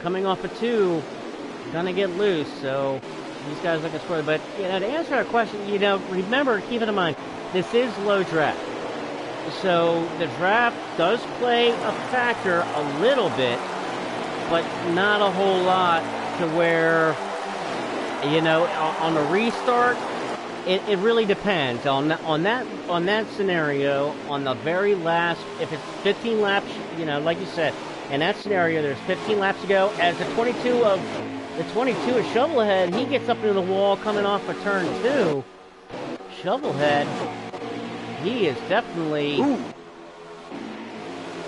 coming off a 2, gonna get loose, so these guys looking squirrely. But, to answer our question, remember, keep it in mind, this is low draft. So the draft does play a factor a little bit, but not a whole lot to where, on the restart, it really depends on that scenario. On the very last, if it's 15 laps, like you said, in that scenario, there's 15 laps to go. As the 22 of Shovelhead, he gets up into the wall coming off of turn 2. Shovelhead, he is definitely. Ooh.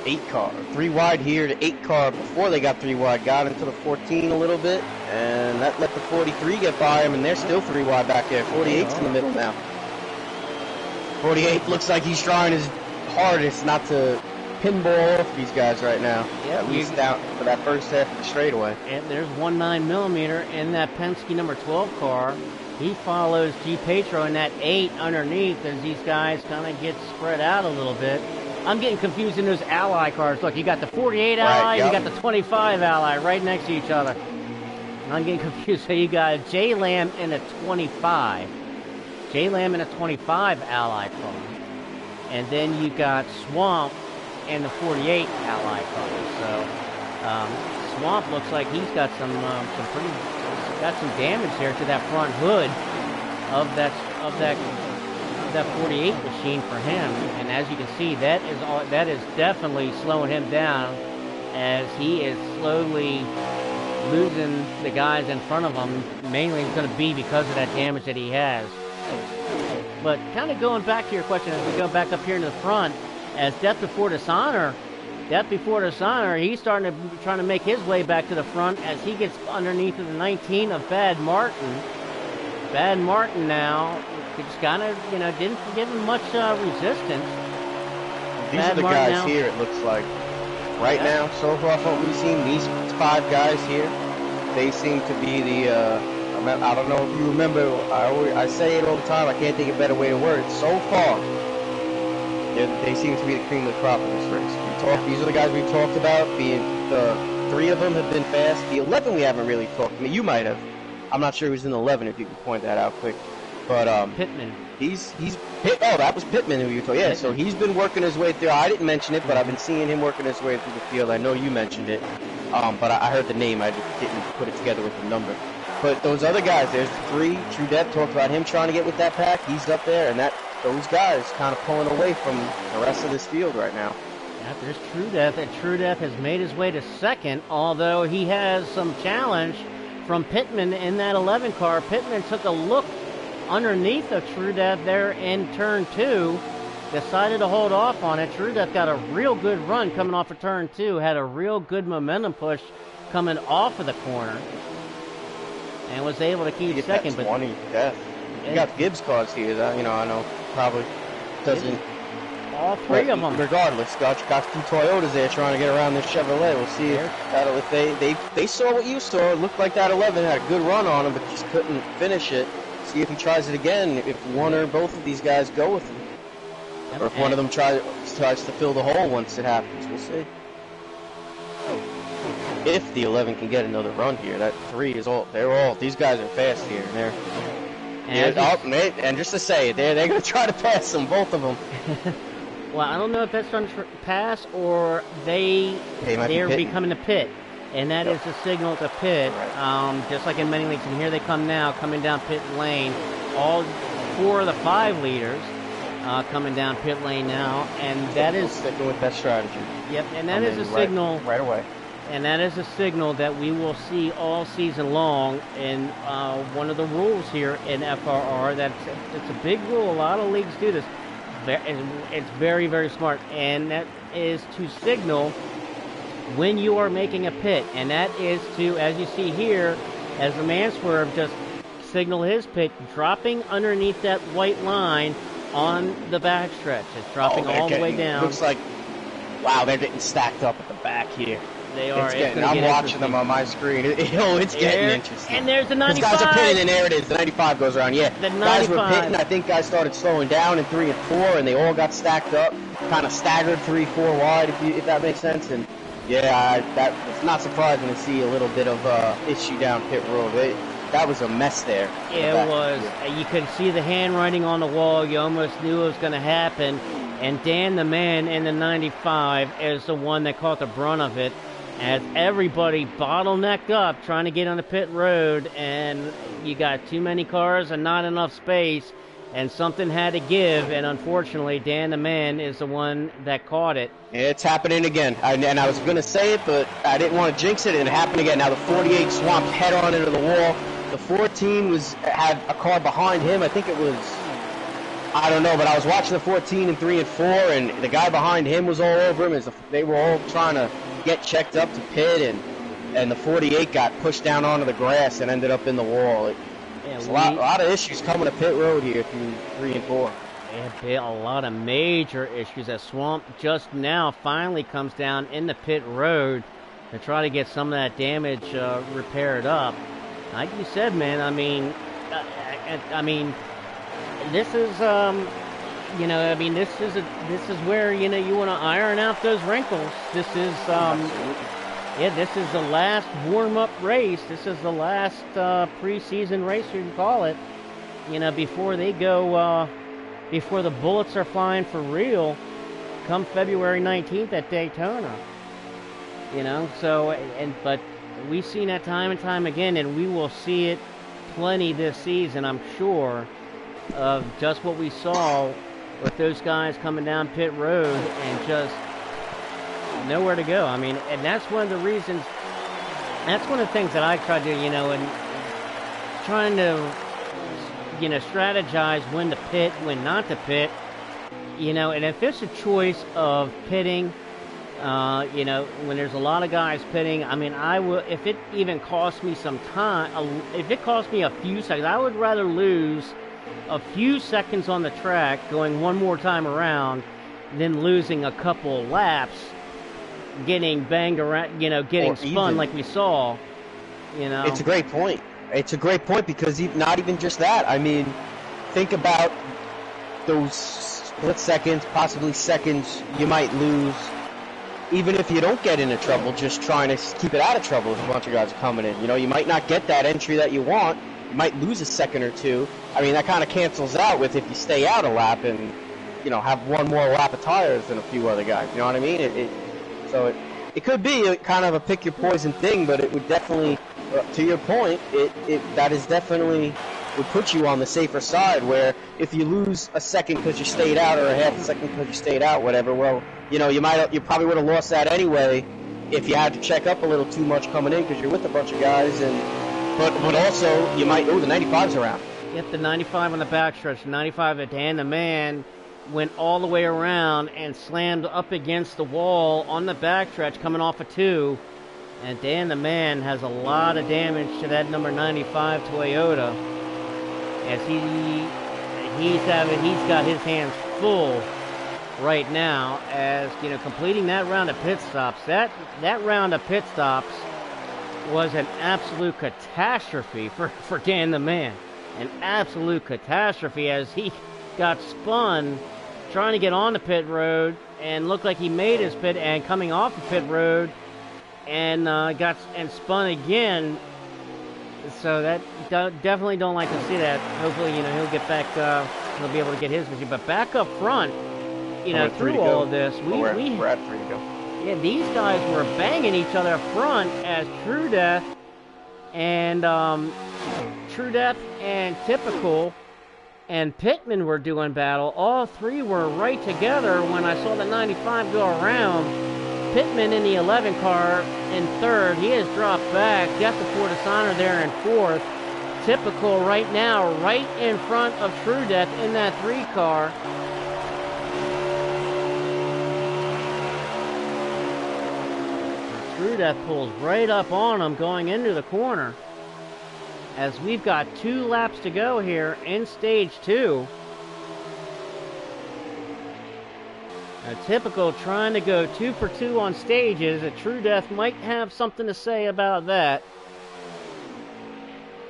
8 car, 3 wide here to 8 car before they got 3 wide, got into the 14 a little bit, and that let the 43 get by him, and they're still 3 wide back there. 48's in the middle now. 48 looks like he's trying his hardest not to pinball off these guys right now. Yeah, at least out for that first half of the straightaway. And there's 19mm in that Penske number 12 car. He follows G. Petro in that 8 underneath as these guys kind of get spread out a little bit. I'm getting confused in those Ally cars. Look, you got the 48 Ally, you got the 25 Ally right next to each other. I'm getting confused. So you got J. Lamb in a 25. J. Lamb in a 25 Ally car. And then you got Swamp in the 48 Ally car. So Swamp looks like he's got some damage there to that front hood of that 48 machine for him, and as you can see, that is definitely slowing him down as he is slowly losing the guys in front of him. Mainly it's going to be because of that damage that he has. But kind of going back to your question, as we go back up here in the front, as Death Before Dishonor, he's trying to make his way back to the front as he gets underneath of the 19 of Bad Martin. Bad Martin now, just kind of, didn't give him much resistance. These are the guys here, it looks like. Right now, so far from what we've seen, these 5 guys here, they seem to be the, I don't know if you remember, I say it all the time, I can't think of a better way to word it. So far, they seem to be the cream of the crop in this race. These are the guys we've talked about, being the 3 of them have been fast. The 11 we haven't really talked, I mean, you might have. I'm not sure who's in the 11 if you can point that out quick. But Pittman. That was Pittman who you told. Yeah, Pittman. So he's been working his way through. I didn't mention it, but I've been seeing him working his way through the field. I know you mentioned it, but I heard the name. I just didn't put it together with the number. But those other guys, there's 3. True Death talked about him trying to get with that pack. He's up there, and those guys kind of pulling away from the rest of this field right now. Yeah, there's True Death, and True Death has made his way to second, although he has some challenge from Pittman in that 11 car. Pittman took a look underneath of True Death there in turn 2, decided to hold off on it. True Death got a real good run coming off of turn 2, had a real good momentum push coming off of the corner, and was able to keep second. But 20 Death. You got Gibbs cars here, I know probably doesn't. All 3 of them. Regardless, got 2 Toyotas there trying to get around this Chevrolet. We'll see if they saw what you saw. It looked like that 11 had a good run on him, but just couldn't finish it. See if he tries it again. If one or both of these guys go with him, or if one of them tries to fill the hole once it happens. We'll see. If the 11 can get another run here, that 3 is all. These guys are fast here, and just to say, they're going to try to pass them, both of them. Well, I don't know if that's trying to pass or they're becoming a pit, and that is a signal to pit. Right. Just like in many leagues, and here they come now, coming down pit lane. All 4 of the 5 leaders coming down pit lane now, and that is sticking with that strategy. Yep, and that is a signal right away. and that is a signal that we will see all season long. And one of the rules here in FRR, it's a big rule. A lot of leagues do this. It's very, very smart, and that is to signal when you are making a pit, and that is to, as you see here, as the man swerve just signal his pit, dropping underneath that white line on the backstretch. It's dropping all the way down. Looks like, wow, they're getting stacked up at the back here. They are. I'm watching them on my screen. It's getting interesting. And there's the 95. These guys are pitting, and there it is. The 95 goes around. Yeah, the 95. Guys were pitting. I think guys started slowing down in 3 and 4, and they all got stacked up, kind of staggered 3, 4 wide, if that makes sense. And yeah, it's not surprising to see a little bit of issue down pit road. That was a mess there. Yeah, it was. You could see the handwriting on the wall. You almost knew it was going to happen. And Dan, the man in the 95, is the one that caught the brunt of it, as everybody bottlenecked up trying to get on the pit road, and you got too many cars and not enough space, and something had to give, and unfortunately, Dan the man is the one that caught it. It's happening again, and I was going to say it, but I didn't want to jinx it, and it happened again. Now the 48 swamped head-on into the wall. The 14 had a car behind him. I think it was, I don't know, but I was watching the 14 in 3 and 4, and the guy behind him was all over him. They were all trying to get checked up to pit, and the 48 got pushed down onto the grass and ended up in the wall. There's a lot of issues coming to pit road here through 3 and 4. Yeah, a lot of major issues. That Swamp just now finally comes down in the pit road to try to get some of that damage repaired up. Like you said, man, I mean, this is, this is where, you want to iron out those wrinkles. This is, this is the last warm-up race. This is the last preseason race, you can call it. Before they go, before the bullets are flying for real, come February 19th at Daytona. But we've seen that time and time again, and we will see it plenty this season, I'm sure, of just what we saw with those guys coming down pit road and just nowhere to go. I mean, and that's one of the reasons, that's one of the things that I try to do, and trying to, strategize when to pit, when not to pit, and if it's a choice of pitting, when there's a lot of guys pitting, I mean, I will, if it even costs me some time, if it costs me a few seconds, I would rather lose a few seconds on the track going one more time around than losing a couple laps getting banged around, getting spun like we saw, It's a great point. It's a great point because not even just that. I mean, think about those split seconds, possibly seconds you might lose, even if you don't get into trouble, just trying to keep it out of trouble if a bunch of guys are coming in. You might not get that entry that you want. You might lose a second or two. I mean, that kind of cancels out with if you stay out a lap and, have one more lap of tires than a few other guys. You know what I mean? It could be kind of a pick your poison thing, but it would definitely, to your point, that is definitely would put you on the safer side, where if you lose a second because you stayed out or a half a second because you stayed out, whatever, well, you probably would have lost that anyway if you had to check up a little too much coming in because you're with a bunch of guys, but also you might, the 95's around. Yep, the 95 on the backstretch, 95 at Dan the man went all the way around and slammed up against the wall on the backstretch coming off a 2. And Dan the man has a lot of damage to that number 95 Toyota, as he's got his hands full right now, as completing that round of pit stops. That round of pit stops was an absolute catastrophe for Dan the man, an absolute catastrophe, as he got spun trying to get on the pit road and looked like he made his pit, and coming off the pit road and got spun again. So that definitely don't like to see that. Hopefully, he'll get back. He'll be able to get his machine. But back up front, through all of this, we're at 3 to go. Yeah, these guys were banging each other up front as True Death and Typical and Pittman were doing battle. All three were right together when I saw the 95 go around. Pittman in the 11 car in third. He has dropped back. Death before Dishonor there in fourth. Typical right now, right in front of True Death in that 3 car. True Death pulls right up on him going into the corner. As we've got 2 laps to go here in stage 2. Typical trying to go 2 for 2 on stages. A True Death might have something to say about that.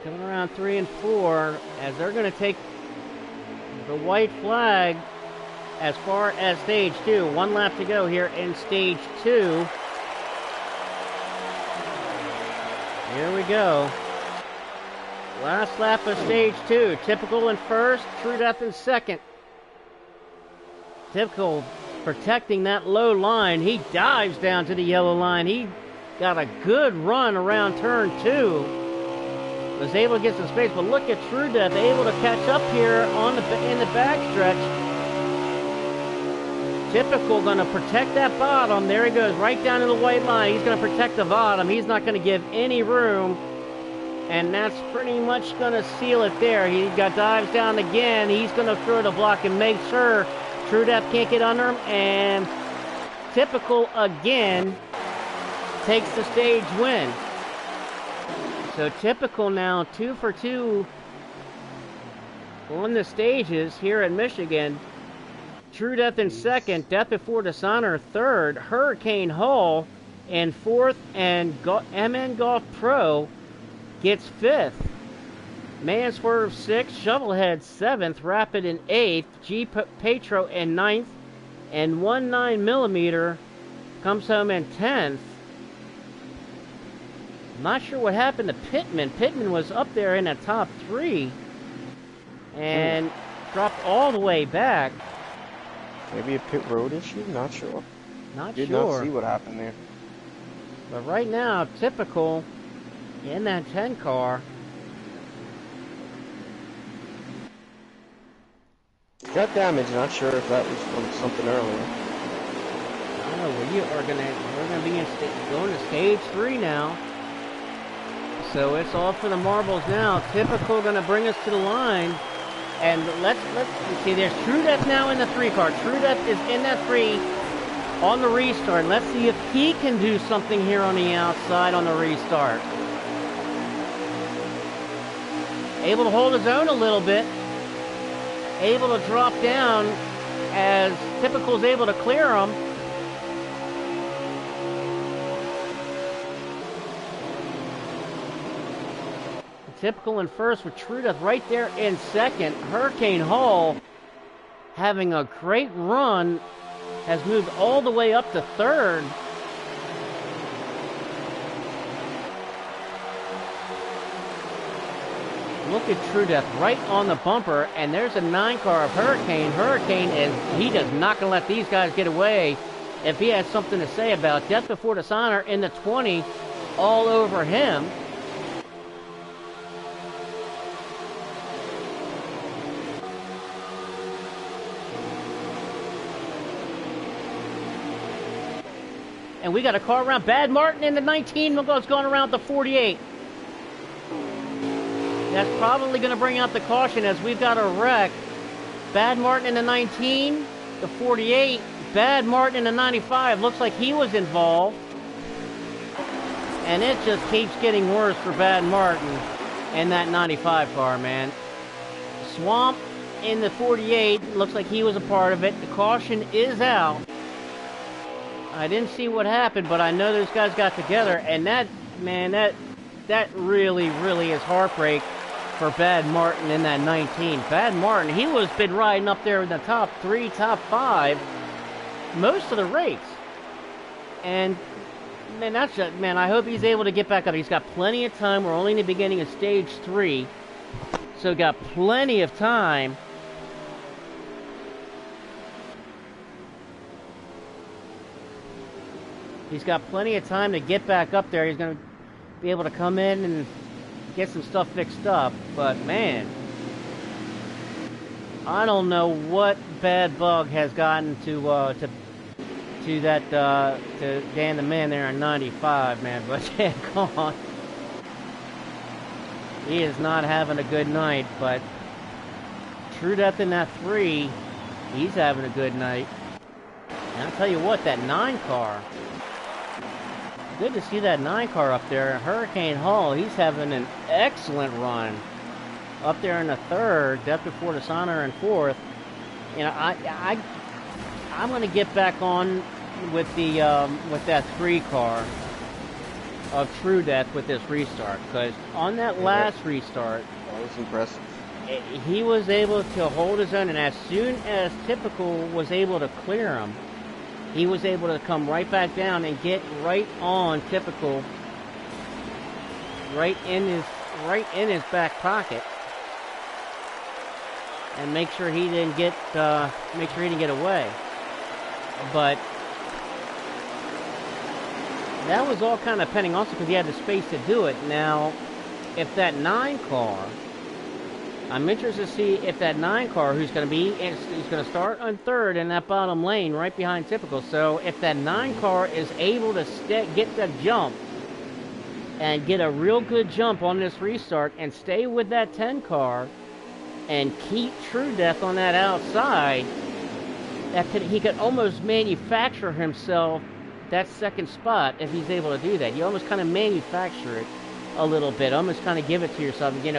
Coming around 3 and 4 as they're going to take the white flag as far as stage 2. 1 lap to go here in stage 2. Here we go. Last lap of stage 2. Typical in first, True Death in second. Typical protecting that low line. He dives down to the yellow line. He got a good run around turn 2. Was able to get some space, but look at True Death able to catch up here on in the backstretch. Typical going to protect that bottom. There he goes, right down to the white line. He's going to protect the bottom. He's not going to give any room. And that's pretty much going to seal it there. He got dives down again. He's going to throw the block and make sure True Death can't get under him. And Typical again takes the stage win. So Typical now 2 for 2 on the stages here in Michigan. True Death in second, Death Before Dishonor third, Hurricane Hall in fourth, and MN Golf Pro gets fifth. Manswerve sixth, Shovelhead seventh, Rapid in eighth, G Petro in ninth, and 19mm comes home in 10th. Not sure what happened to Pittman. Pittman was up there in the top 3 and dropped all the way back. Maybe a pit road issue? Not sure. Not Did sure. not see what happened there. But right now, Typical in that 10 car. Got damage. Not sure if that was from something earlier. I don't know. We're gonna be going to stage 3 now. So it's all for the marbles now. Typical going to bring us to the line. And let's see, there's True Death now in the 3 car. True Death is in that 3 on the restart. Let's see if he can do something here on the outside on the restart. Able to hold his own a little bit. Able to drop down as Typical's able to clear him. Typical in first with True Death right there in second. Hurricane Hall having a great run, has moved all the way up to third. Look at True Death right on the bumper, and there's a 9 car of Hurricane. Hurricane he does not going to let these guys get away if he has something to say about Death Before Dishonor in the 20 all over him. And we got a car around. Bad Martin in the 19 was going around the 48. That's probably going to bring out the caution as we've got a wreck. Bad Martin in the 19, the 48. Bad Martin in the 95. Looks like he was involved. And it just keeps getting worse for Bad Martin and that 95 car, man. Swamp in the 48. Looks like he was a part of it. The caution is out. I didn't see what happened, but I know those guys got together, and that really, really is heartbreak for Bad Martin in that 19. Bad Martin, he was been riding up there in the top 3, top 5 most of the race. And man, I hope he's able to get back up. He's got plenty of time. We're only in the beginning of stage 3, so got plenty of time. He's got plenty of time to get back up there. He's going to be able to come in and get some stuff fixed up. But, man, I don't know what bad bug has gotten to to that to Dan the Man there in 95, man. But yeah, come on. He is not having a good night, but True Death in that 3, he's having a good night. And I'll tell you what, that 9 car, good to see that 9 car up there. Hurricane Hall, he's having an excellent run. Up there in the 3rd, Death Before Dishonor in 4th. You know, I'm going to get back on with the with that 3 car of True Death with this restart, because on that last restart, that was impressive. He was able to hold his own, and as soon as Typical was able to clear him, he was able to come right back down and get right on Typical, right in his back pocket, and make sure he didn't get away. But that was all kind of pending also because he had the space to do it. Now, if that 9 car, I'm interested to see if that 9 car, he's going to start on 3rd in that bottom lane right behind Typical. So if that 9 car is able to get the jump and get a real good jump on this restart and stay with that 10 car and keep True Death on that outside, he could almost manufacture himself that 2nd spot if he's able to do that. You almost kind of manufacture it a little bit, almost kind of give it to yourself, you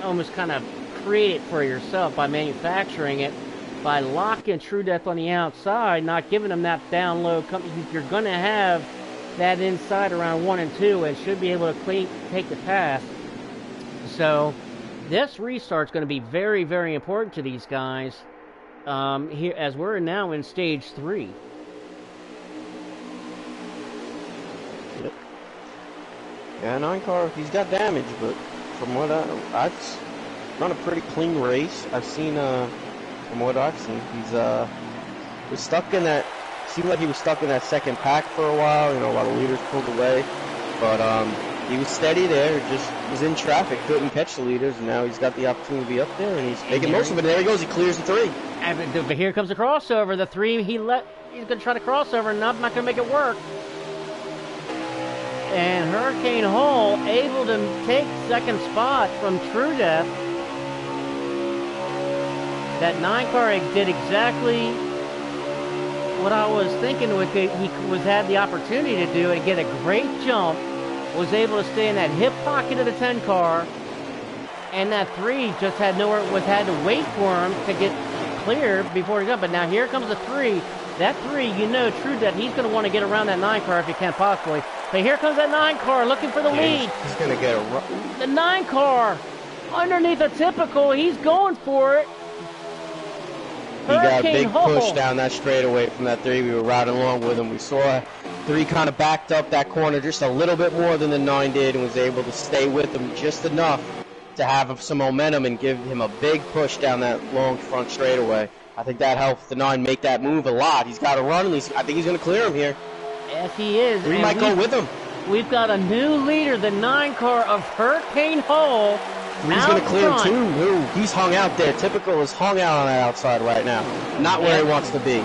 almost create it for yourself by manufacturing it, by locking True Death on the outside, not giving him that down low. You're going to have that inside around 1 and 2 and should be able to take the pass. So this restart's going to be very, very important to these guys here, as we're now in stage 3. Yep. Yeah, 9 car, he's got damage, but from what I've run a pretty clean race. I've seen, from what I've seen, he's was stuck in that. Seemed like he was stuck in that 2nd pack for a while, while the leaders pulled away. But he was steady there, just was in traffic, couldn't catch the leaders, and now he's got the opportunity to be up there, and he's making most of it. There he goes, he clears the 3. But here comes the crossover. The 3 he's going to try to crossover, and not going to make it work. And Hurricane Hall able to take 2nd spot from True Death. That 9 car did exactly what I was thinking he had the opportunity to do, and get a great jump. Was able to stay in that hip pocket of the 10 car, and that 3 just had to wait for him to get clear before he got. But now here comes the 3. That 3, True Death, he's going to want to get around that 9 car if he can possibly. But here comes that 9 car looking for the lead. He's going to get the 9 car underneath a Typical. He's going for it. He got a big push down that straightaway from that 3. We were riding along with him. We saw 3 kind of backed up that corner just a little bit more than the 9 did, and was able to stay with him just enough to have some momentum and give him a big push down that long front straightaway. I think that helped the 9 make that move a lot. He's got to run, and I think he's going to clear him here. Yes, he is. 3 might go with him. We've got a new leader, the 9 car of Hurricane Hall. 3's going to clear him too. Ooh, he's hung out there. Typical is hung out on that outside right now. Not where he wants to be.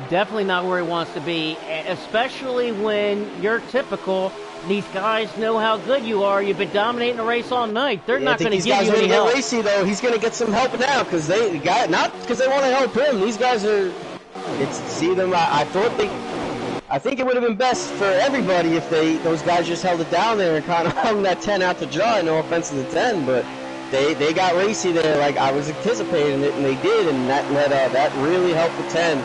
Definitely not where he wants to be, especially when you're Typical. These guys know how good you are. You've been dominating the race all night. They're not going to give you any help. Racy, though. He's going to get some help now because not because they want to help him. These guys are. I think it would have been best for everybody if those guys just held it down there and kind of hung that 10 out to dry. No offense to the 10, but they got racy there like I was anticipating it, and they did, and that really helped the 10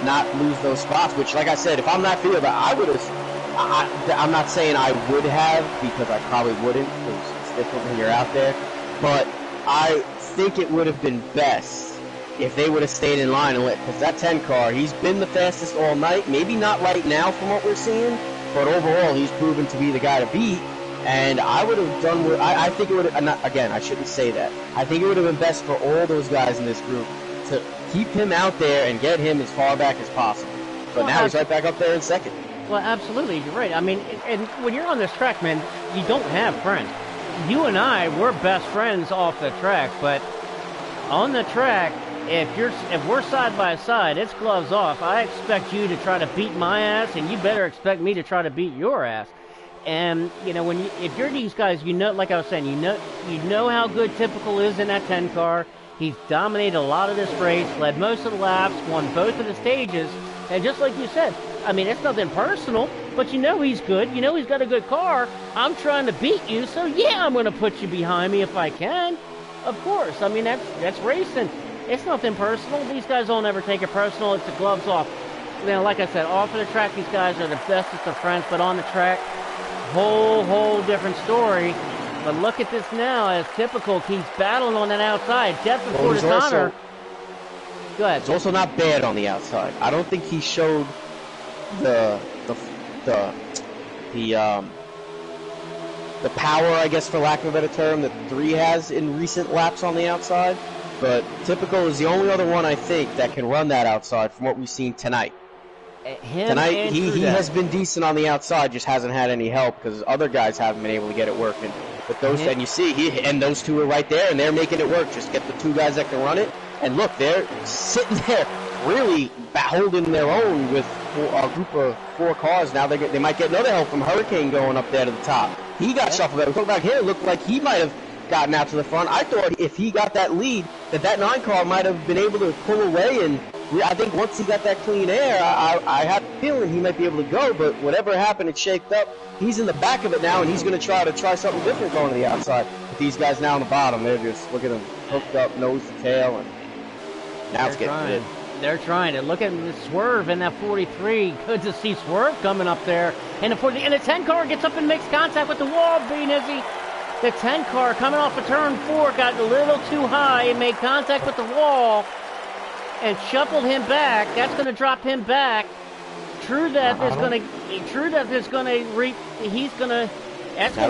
not lose those spots. Which, like I said, if I'm not feeling that, I would have. I'm not saying I would have, because I probably wouldn't, because it's different when you're out there. But I think it would have been best if they would have stayed in line and because that 10 car, he's been the fastest all night. Maybe not right now from what we're seeing, but overall he's proven to be the guy to beat. And I would have done. I think it would have. Again, I shouldn't say that. I think it would have been best for all those guys in this group to keep him out there and get him as far back as possible. But now he's right back up there in 2nd. Well, absolutely, you're right. I mean, and when you're on this track, man, you don't have friends. You and I, we're best friends off the track, but on the track, if we're side by side, it's gloves off. I expect you to try to beat my ass, and you better expect me to try to beat your ass. And you know, if you're these guys, you know, like I was saying, you know how good Typical is in that 10 car. He's dominated a lot of this race, led most of the laps, won both of the stages, and just like you said, I mean, it's nothing personal, but you know he's good. You know he's got a good car. I'm trying to beat you, so yeah, I'm going to put you behind me if I can. Of course. I mean, that's racing. It's nothing personal. These guys don't ever take it personal. It's the gloves off. You know, like I said, off of the track, these guys are the bestest of friends, but on the track, whole different story. But look at this now as Typical keeps battling on that outside. Death before dishonor. Go ahead. It's also not bad on the outside. I don't think he showed the power, I guess, for lack of a better term, that 3 has in recent laps on the outside. But Typical is the only other one, I think, that can run that outside from what we've seen tonight. Tonight, he has been decent on the outside, just hasn't had any help because other guys haven't been able to get it working. But those, and you see, and those two are right there, and they're making it work. Just get the 2 guys that can run it. And look, they're sitting there really holding their own with a group of 4 cars. Now they might get another help from Hurricane going up there to the top. He got shuffled out. We talk about here, it looked like he might have gotten out to the front. I thought if he got that lead, that 9 car might have been able to pull away, and I think once he got that clean air, I had a feeling he might be able to go, but whatever happened, it shaped up. He's in the back of it now, and he's going to try something different going to the outside. But these guys now on the bottom, they're just, look at them, hooked up, nose to tail, and now it's getting good. They're trying to look at the Swerve in that 43. Good to see Swerve coming up there. And the 10 car gets up and makes contact with the wall, Beanizzy. The 10 car coming off of turn 4 got a little too high and made contact with the wall and shuffled him back. That's going to drop him back. True Death is going to reap. That's going to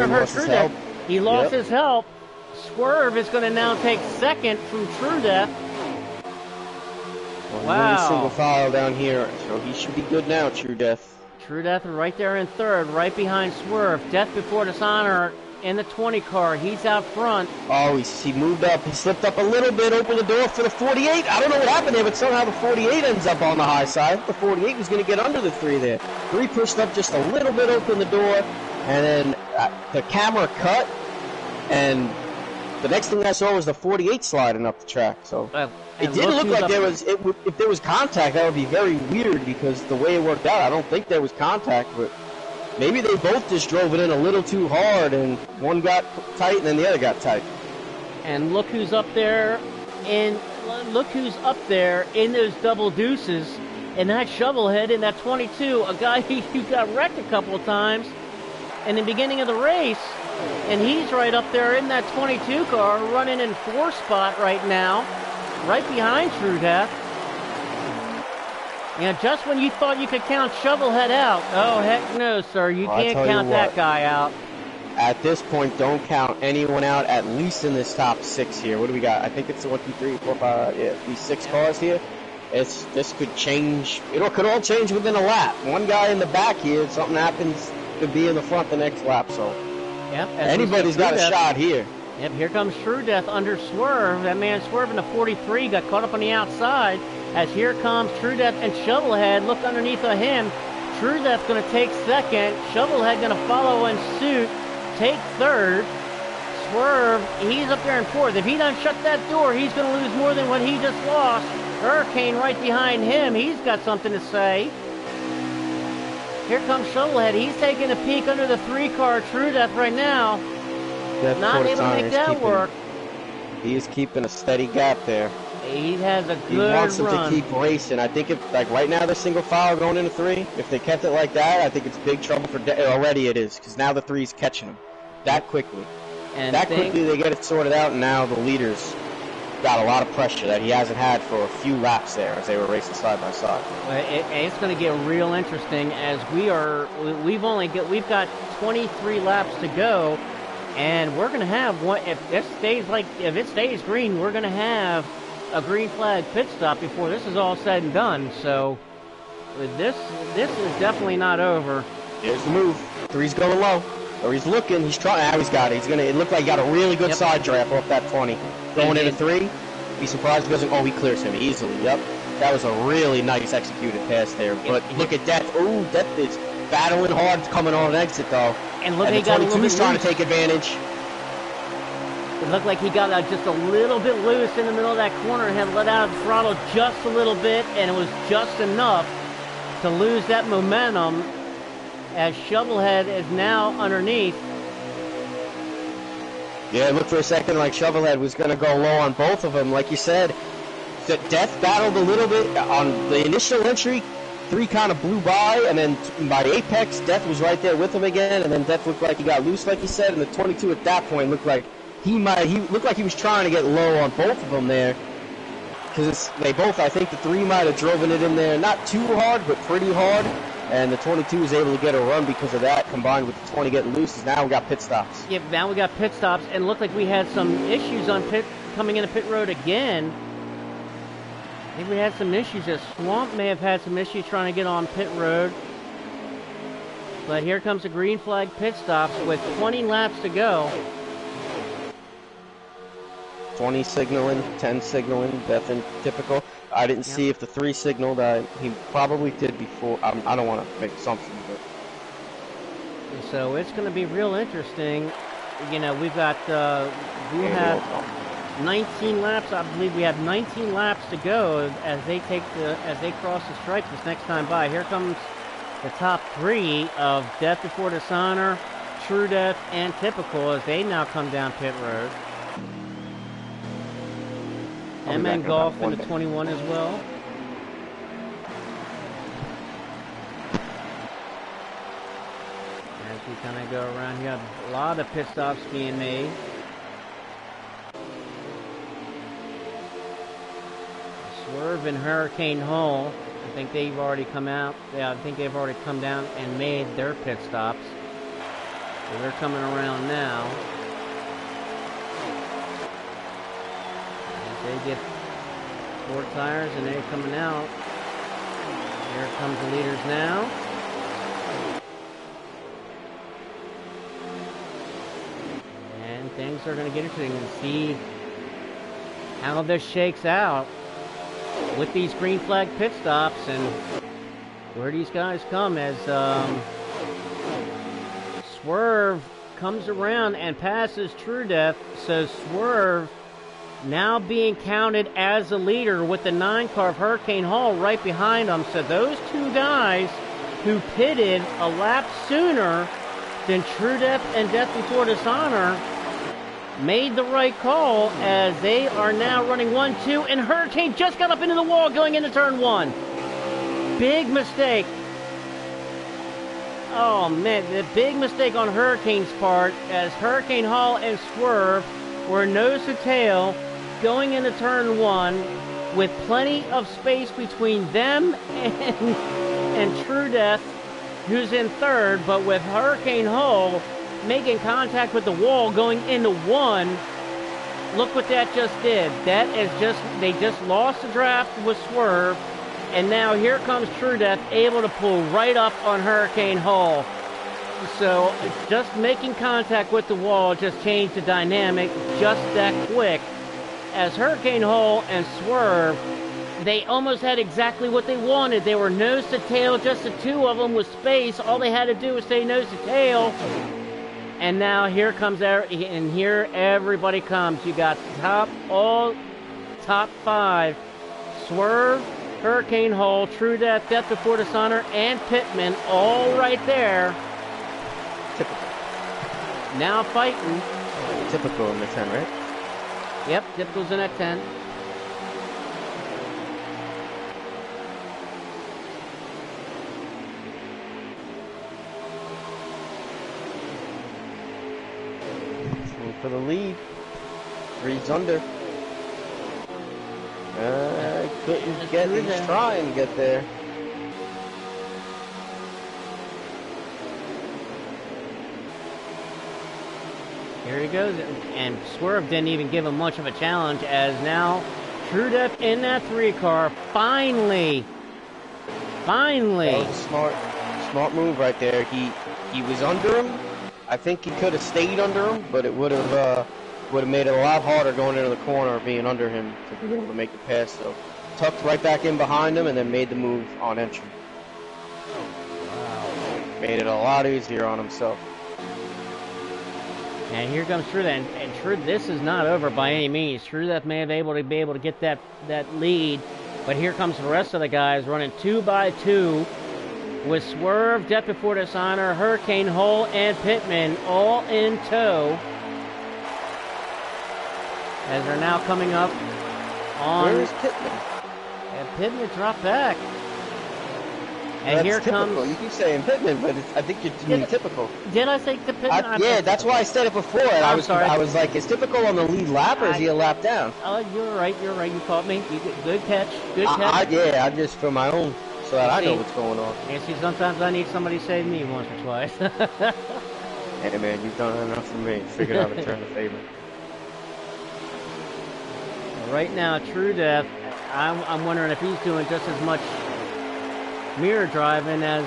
hurt True Death. He lost his help. Swerve is going to now take second from True Death. Wow. Single file down here, so he should be good now, True Death. True Death right there in third, right behind Swerve. Death before dishonor in the 20 car. He's out front. Oh, he moved up. He slipped up a little bit, opened the door for the 48. I don't know what happened there, but somehow the 48 ends up on the high side. The 48 was going to get under the 3 there. 3 pushed up just a little bit, opened the door, and then the camera cut, and the next thing I saw was the 48 sliding up the track. So it didn't look like there was. If there was contact, that would be very weird because the way it worked out, I don't think there was contact. But maybe they both just drove it in a little too hard, and one got tight, and then the other got tight. And look who's up there, in those double deuces, and that shovelhead in that 22, a guy who got wrecked a couple of times in the beginning of the race. And he's right up there in that 22 car, running in 4 spot right now, right behind True Death. And just when you thought you could count Shovelhead out, oh, heck no, sir, you can't count that guy out. At this point, don't count anyone out, at least in this top 6 here. What do we got? I think it's 1, 2, 3, 4, 5, yeah, these 6 cars here. This could change. It could all change within a lap. One guy in the back here, something happens, could be in the front the next lap, so. Yep, anybody's got a shot here. Yep, here comes True Death under Swerve. That man Swerve in the 43 got caught up on the outside. As here comes True Death and Shovelhead. Look underneath of him. True Death going to take second. Shovelhead going to follow in suit. Take third. Swerve, he's up there in fourth. If he doesn't shut that door, he's going to lose more than what he just lost. Hurricane right behind him. He's got something to say. Here comes Shovelhead. He's taking a peek under the 3 car True Death right now. Not able to make that work. He is keeping a steady gap there. He has a good run. He wants them to keep racing. I think like right now they're single file going into 3. If they kept it like that, I think it's big trouble for already it is, because now the 3's catching them that quickly. And quickly they get it sorted out, and now the leaders got a lot of pressure that he hasn't had for a few laps there as they were racing side by side. It's going to get real interesting as we've got 23 laps to go, and we're going to have one. If it stays green, we're going to have a green flag pit stop before this is all said and done. So this is definitely not over. Here's the move. 3's going low. Or he's looking, he's trying, now he's got it. It looked like he got a really good side draft off that 20. Going into 3. Be surprised if he doesn't. Oh, he clears him easily. Yep. That was a really nice executed pass there. But look at Death. Oh, Death is battling hard coming on an exit, though. And look, and he the got a little bit trying loose. to take advantage. It looked like he got just a little bit loose in the middle of that corner and had let out the throttle just a little bit, and it was just enough to lose that momentum as Shovelhead is now underneath. Yeah, it looked for a second like Shovelhead was going to go low on both of them. Like you said, the Death battled a little bit on the initial entry. 3 kind of blew by, and then by Apex, Death was right there with him again, and then Death looked like he got loose, like you said, and the 22 at that point looked like he looked like he was trying to get low on both of them there. Because they both, I think the 3 might have driven it in there, not too hard, but pretty hard. And the 22 was able to get a run because of that, combined with the 20 getting loose. Now we got pit stops. Yeah, now we got pit stops, and it looked like we had some issues on coming into pit road again. I think we had some issues. Swamp may have had some issues trying to get on pit road. But here comes the green flag pit stops with 20 laps to go. 20 signaling, 10 signaling, Death and typical. I didn't see if the 3 signaled. He probably did before. I don't want to make assumptions, but. So it's going to be real interesting. You know, we've got we have 19 laps. I believe we have 19 laps to go as they cross the stripes this next time by. Here comes the top 3 of Death Before Dishonor, True Death, and Typical as they now come down pit road. MN Golf into 21 as well. As we kind of go around here, a lot of pit stops being made. Swerve and Hurricane Hole, I think they've already come out. Yeah, I think they've already come down and made their pit stops. So they're coming around now. They get 4 tires and they're coming out. Here comes the leaders now. And things are going to get interesting to see how this shakes out with these green flag pit stops and where these guys come as Swerve comes around and passes True Death. So Swerve now being counted as a leader with the 9 car of Hurricane Hall right behind him. So those 2 guys who pitted a lap sooner than True Death and Death Before Dishonor made the right call as they are now running 1-2, and Hurricane just got up into the wall going into turn 1. Big mistake. Oh man, the big mistake on Hurricane's part as Hurricane Hall and Swerve were nose to tail going into turn 1 with plenty of space between them and True Death, who's in 3rd, but with Hurricane Hall making contact with the wall going into 1, look what that just did. That is they just lost the draft with Swerve, and now here comes True Death able to pull right up on Hurricane Hall. So just making contact with the wall just changed the dynamic just that quick. As Hurricane Hall and Swerve, they almost had exactly what they wanted. They were nose to tail, just the 2 of them with space. All they had to do was stay nose to tail. And now here comes, and here everybody comes. You got all top 5. Swerve, Hurricane Hall, True Death, Death Before Dishonor, and Pittman all right there. Typical. Now fighting. Typical in the 10, right? Yep, Typical's in at 10. For the lead. 3's under. Couldn't get it. He's trying to get there. Here he goes, and Swerve didn't even give him much of a challenge as now True Death in that 3 car, finally. That was a smart move right there. He was under him. I think he could have stayed under him, but it would have would have made it a lot harder going into the corner, being under him to be able to make the pass. So tucked right back in behind him and then made the move on entry. Wow. Made it a lot easier on himself. And here comes True Death, and True, this is not over by any means. True Death may be able to get that lead, but here comes the rest of the guys running 2 by 2 with Swerve, Death Before Dishonor, Hurricane, Hole, and Pittman all in tow. As they're now coming up on... Where is Pittman? And Pittman dropped back. And that's here typical. comes... You keep saying Pittman, but I think you're doing typical. Did I say the Pittman? Yeah, that's why I said it before. And I was like, is typical on the lead lap or is he a lap down? Oh, you're right. You caught me. Good catch. Good catch. Yeah, I'm just for my own, so that I know what's going on. And see, sometimes I need somebody to save me once or twice. Hey man, you've done enough for me. Figured out to return the favor. Right now, True Death, I'm wondering if he's doing just as much mirror driving as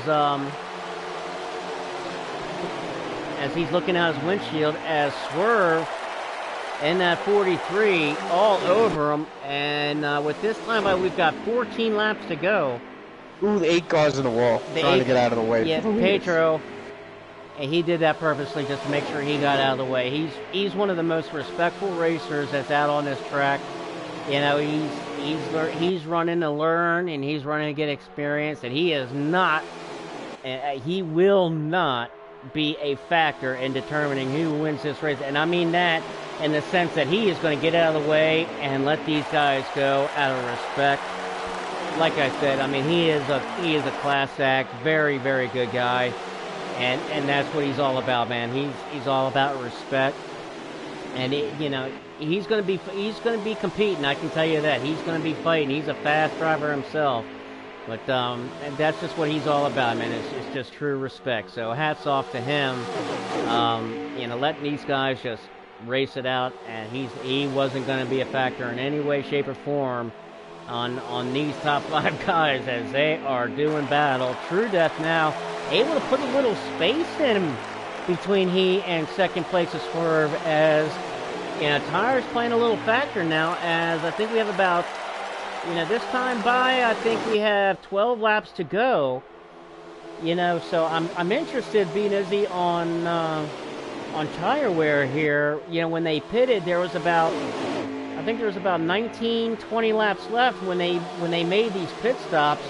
he's looking out his windshield as Swerve in that 43 all over him. And with this time, we've got 14 laps to go. Ooh, the 8 cars in the wall, trying to get out of the way. Yeah, Pedro, and he did that purposely just to make sure he got out of the way. He's one of the most respectful racers that's out on this track. You know, he's running to learn and he's running to get experience, and he is not, he will not be a factor in determining who wins this race. And I mean that in the sense that he is going to get out of the way and let these guys go out of respect. Like I said, I mean, he is a class act, very, very good guy, and that's what he's all about, man. He's all about respect, and you know, he's going to be competing. I can tell you that he's going to be fighting. He's a fast driver himself, but and that's just what he's all about, man. It's just true respect. So hats off to him. You know, letting these guys just race it out, and he wasn't going to be a factor in any way, shape, or form on these top 5 guys as they are doing battle. True Death now able to put a little space in between he and second place of Swerve, as you know, tires playing a little factor now, as I think we have about, you know, this time by, I think we have 12 laps to go. You know, so I'm interested, being Izzy, on tire wear here. You know, when they pitted, there was about, I think there was about 19, 20 laps left when they made these pit stops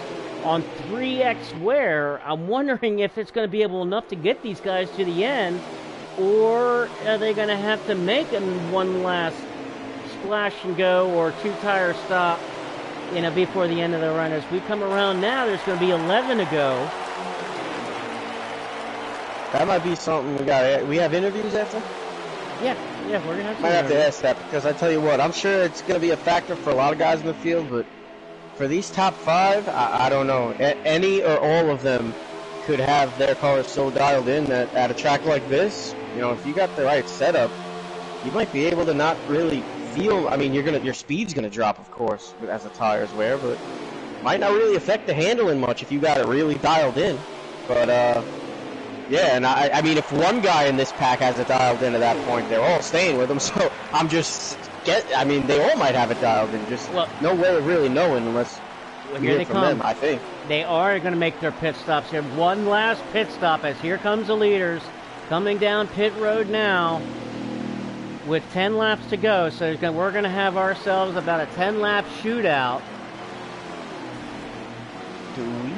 on 3x wear. I'm wondering if it's going to be enough to get these guys to the end, or are they going to have to make them one last splash and go or 2 tire stop, you know, before the end of the run. As we come around now, there's going to be 11 to go. That might be something we have interviews after? Yeah, we're gonna have to. Might have to ask that, because I tell you what, I'm sure it's going to be a factor for a lot of guys in the field, but for these top 5, I don't know. Any or all of them could have their cars so dialed in that at a track like this, you know, if you got the right setup, you might be able to not really feel. I mean, your speed's going to drop, of course, as the tires wear, but might not really affect the handling much if you got it really dialed in. But yeah, and I mean, if one guy in this pack has it dialed in at that point, they're all staying with him. So I mean, they all might have it dialed in. Just no way of really knowing unless we hear from them, I think. They are going to make their pit stops here. One last pit stop, as here comes the leaders coming down pit road now with 10 laps to go. So we're going to have ourselves about a 10-lap shootout. Do we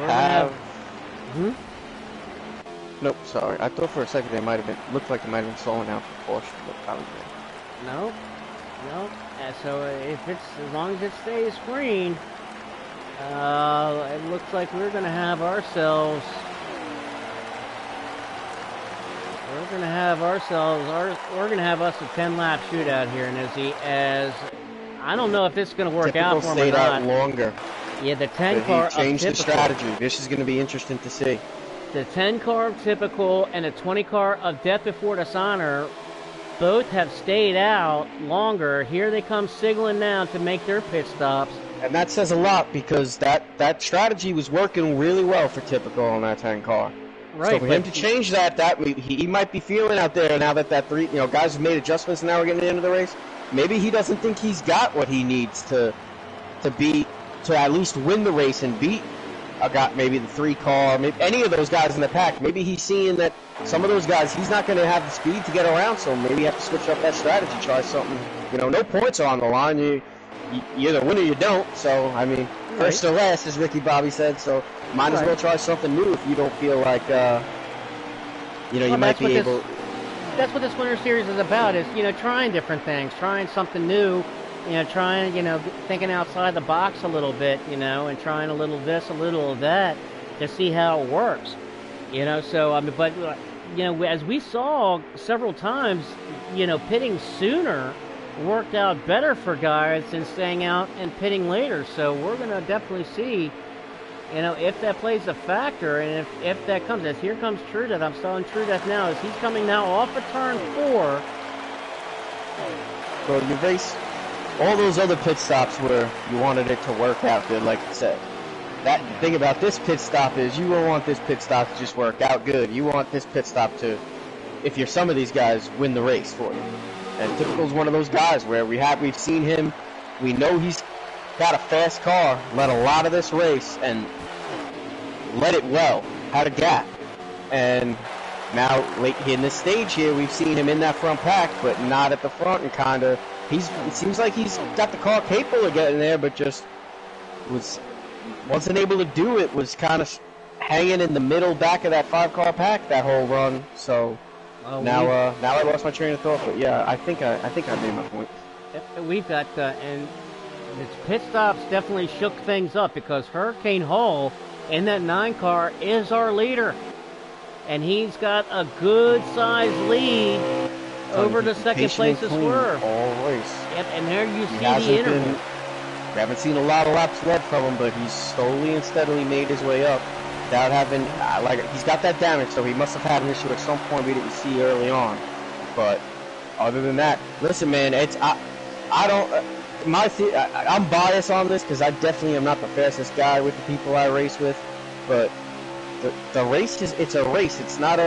have... Nope, sorry. I thought for a second looked like they might have been slowing down for caution, but probably not. Nope. So if it's, as long as it stays green, it looks like we're gonna have ourselves. We're gonna have us a 10-lap shootout here, Nizzy. As I don't know if this is gonna work out for them or not. Longer. Yeah, the 10 car. He changed the strategy. This is gonna be interesting to see. The 10 car of Typical and the 20 car of Death Before Dishonor both have stayed out longer. Here they come signaling now to make their pit stops. And that says a lot, because that strategy was working really well for Typical on that 10 car. So Right, for but him to change that, he might be feeling out there now that three, guys have made adjustments. And now we're getting into the race. Maybe he doesn't think he's got what he needs to at least win the race and beat maybe the 3-car, maybe any of those guys in the pack. Maybe he's seeing that some of those guys he's not going to have the speed to get around. So maybe you have to switch up that strategy, try something. No points are on the line. You either win or you don't. So I mean, first or last, as Ricky Bobby said. So might as well try something new if you don't feel like you might be able. That's what this Winter Series is about, is, trying different things, trying something new, trying, thinking outside the box a little bit, and trying a little this, a little of that to see how it works. So, I mean, but, as we saw several times, pitting sooner worked out better for guys than staying out and pitting later. So we're going to definitely see, if that plays a factor, and if that comes, as here comes True Death. I'm stalling True Death now, as he's coming now off of turn 4. Well, you race all those other pit stops where you wanted it to work out good, like you said. That thing about this pit stop is you don't want this pit stop to just work out good. You want this pit stop to, if you're some of these guys, win the race for you. And Typical's one of those guys where we've seen him. We know he's got a fast car, led a lot of this race, and led it well, had a gap. And now, late in this stage here, we've seen him in that front pack, but not at the front, and it seems like he's got the car capable of getting there, but just wasn't able to do it, was kind of hanging in the middle back of that 5-car pack that whole run. So now I lost my train of thought, but yeah, I think I made my point. We've got, and its pit stops definitely shook things up, because Hurricane Hall in that 9-car is our leader. And he's got a good-sized lead over the second place of Swerve. All race. Yep, and there you see the interval. We haven't seen a lot of laps led from him, but he's slowly and steadily made his way up without having, he's got that damage, so he must have had an issue at some point we didn't see early on. But other than that, listen, man, I'm biased on this because I definitely am not the fastest guy with the people I race with, but the race it's a race. It's not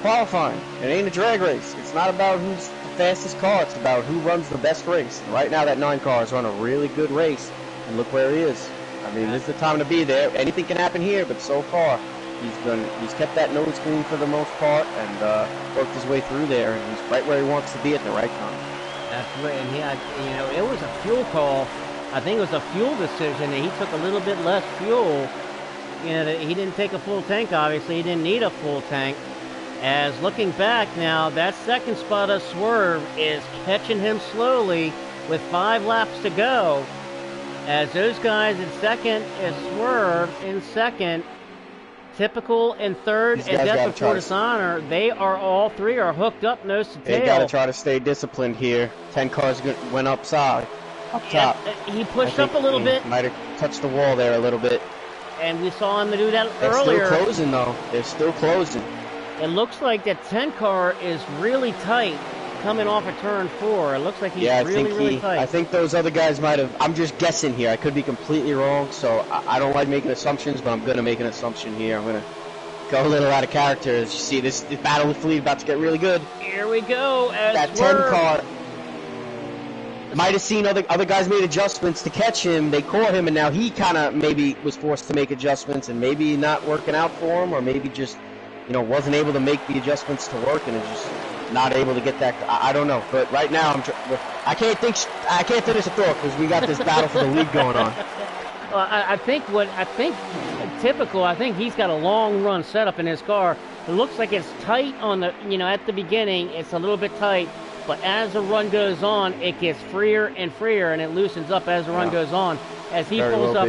qualifying. It ain't a drag race. It's not about who's the fastest car. It's about who runs the best race. And right now, that 9-car has run a really good race, and look where he is. I mean, this is the time to be there. Anything can happen here, but so far, he's kept that nose clean for the most part, and worked his way through there, and he's right where he wants to be at the right time. That's right, and he had, it was a fuel call. I think it was a fuel decision, and he took a little bit less fuel. He didn't take a full tank, obviously. He didn't need a full tank. As looking back now, that second spot of Swerve is catching him slowly with 5 laps to go. As those guys in second is Swerve in second, Typical in third, and Death Before Dishonor. They are all three are hooked up nose to tail. They got to try to stay disciplined here. 10 cars went up top. He pushed up a little bit. Might have touched the wall there a little bit. And we saw him do that earlier. They're still closing, though. They're still closing. It looks like that 10 car is really tight coming off of turn 4. It looks like he's really tight. I think those other guys might have. I'm just guessing here. I could be completely wrong, so I don't like making assumptions, but I'm going to make an assumption here. I'm going to go a little out of character. As you see, this battle with Fleet about to get really good. Here we go. That 10 car might have seen other guys made adjustments to catch him. They caught him, and now he kind of maybe was forced to make adjustments, and maybe not working out for him, or maybe just wasn't able to make the adjustments to work, and is just not able to get that. I don't know, but right now I can't finish a thought because we got this battle for the lead going on. Well, I think Typical. I think he's got a long run set up in his car. It looks like it's tight on the at the beginning. It's a little bit tight, but as the run goes on, it gets freer and freer, and it loosens up as the run goes on. As he pulls up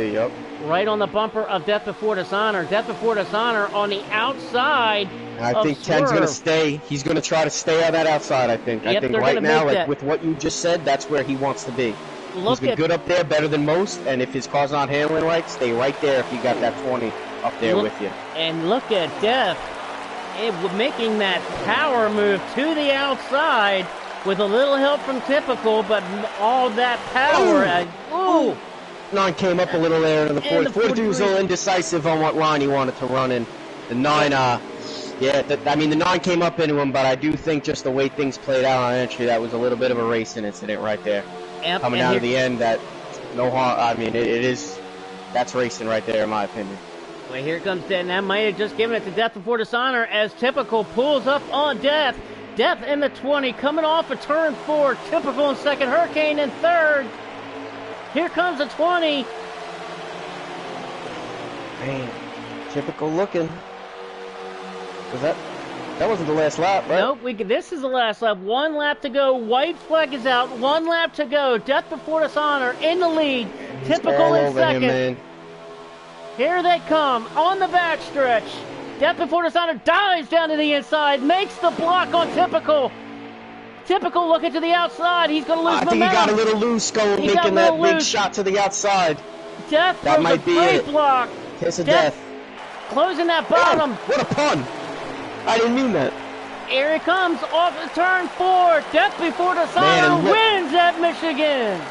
right on the bumper of Death Before Dishonor. Death Before Dishonor on the outside. And I think 10's going to stay. He's going to try to stay on that outside, I think. Yep, I think right now, with what you just said, that's where he wants to be. He's been good up there, better than most, and if his car's not handling right, stay right there if you got that 20 up there with you. And look at Death making that power move to the outside with a little help from Typical, but all that power. 9 came up a little there in the 40. 42 was a little indecisive on what line he wanted to run in. The 9, yeah, I mean, the 9 came up into him, but I do think just the way things played out on entry, that was a little bit of a racing incident right there. Yep, Coming down to the end, that no harm. I mean, it is. That's racing right there, in my opinion. Well, here comes Death, and that might have just given it to Death Before Dishonor as Typical pulls up on Death. Death in the 20, coming off a turn 4. Typical in second, Hurricane in third. Here comes the 20. Man, Typical looking. Was that wasn't the last lap, right? Nope, this is the last lap. 1 lap to go. White flag is out. 1 lap to go. Death Before Dishonor in the lead. He's Typical in second. Him, man. Here they come on the backstretch. Death Before Dishonor dives down to the inside, makes the block on Typical. Typical looking to the outside. He's going to lose momentum. I think he got a little loose going, making that big shot to the outside. Death that might be great it. Block. Kiss of death. Closing that bottom. Oh, what a pun. I didn't mean that. Here he comes off of turn 4. Death Before Dishonor wins at Michigan.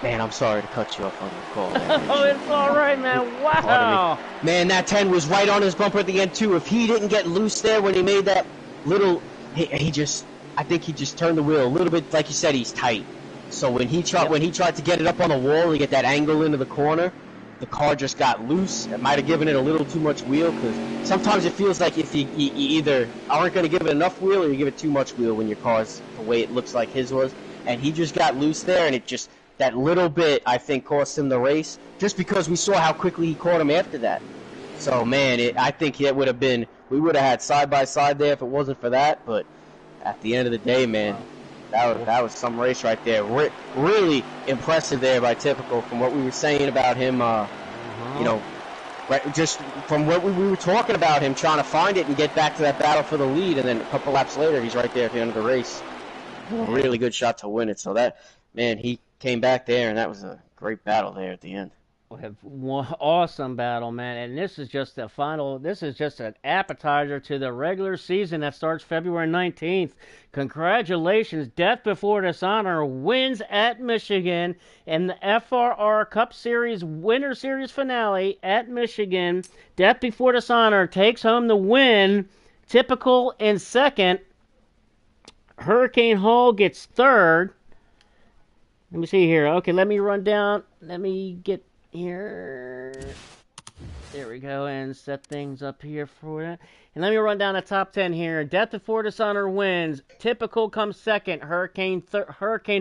Man, I'm sorry to cut you off on your call. Oh, it's all right, man. Wow. Man, that 10 was right on his bumper at the end, too. If he didn't get loose there when he made that little... I think he just turned the wheel a little bit. Like you said, he's tight. So when he tried to get it up on the wall to get that angle into the corner, the car just got loose. It might have given it a little too much wheel, because sometimes it feels like if you either aren't going to give it enough wheel or you give it too much wheel when your car's the way it looks like his was. And he just got loose there, and it just... That little bit, I think, cost him the race, just because we saw how quickly he caught him after that. So, man, I think it would have been, we would have had side-by-side there if it wasn't for that, but at the end of the day, man, that was some race right there. Really impressive there by Typical from what we were saying about him, you know, right, just from what we were talking about him trying to find it and get back to that battle for the lead, and then a couple laps later, he's right there at the end of the race. Really good shot to win it, so that, man, he came back there, and that was a great battle there at the end. Awesome battle, man. And this is just the final, this is just an appetizer to the regular season that starts February 19th. Congratulations. Death Before Dishonor wins at Michigan in the FRR Cup Series Winter Series finale at Michigan. Death Before Dishonor takes home the win. Typical in second. Hurricane Hall gets third. Let me see here. Okay, let me run down. Let me get here. There we go, and set things up here for that. And let me run down the top 10 here. Death Before Dishonor wins. Typical comes second. Hurricane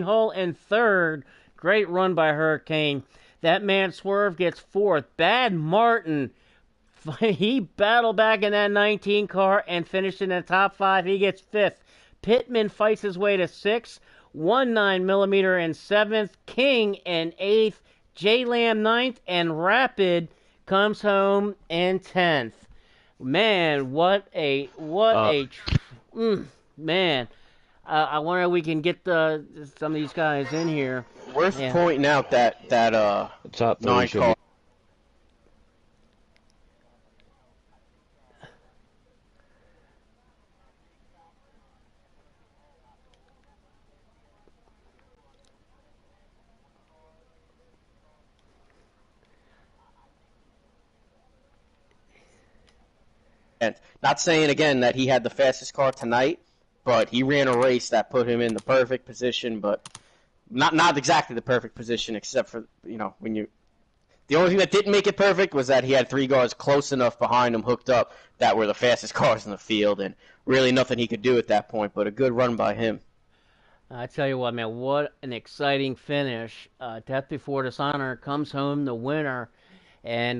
Hall in third. Great run by Hurricane. That man Swerve gets fourth. Bad Martin. He battled back in that 19 car and finished in the top 5. He gets fifth. Pittman fights his way to sixth. 19mm in 7th, King in 8th, J-Lam 9th, and Rapid comes home in 10th. Man, man. I wonder if we can get some of these guys in here. Worth pointing out that top 9 car. And not saying, again, that he had the fastest car tonight, but he ran a race that put him in the perfect position, but not exactly the perfect position, except for, you know, the only thing that didn't make it perfect was that he had 3 cars close enough behind him, hooked up, that were the fastest cars in the field, and really nothing he could do at that point, but a good run by him. I tell you what, man, what an exciting finish. Death Before Dishonor comes home the winner. And,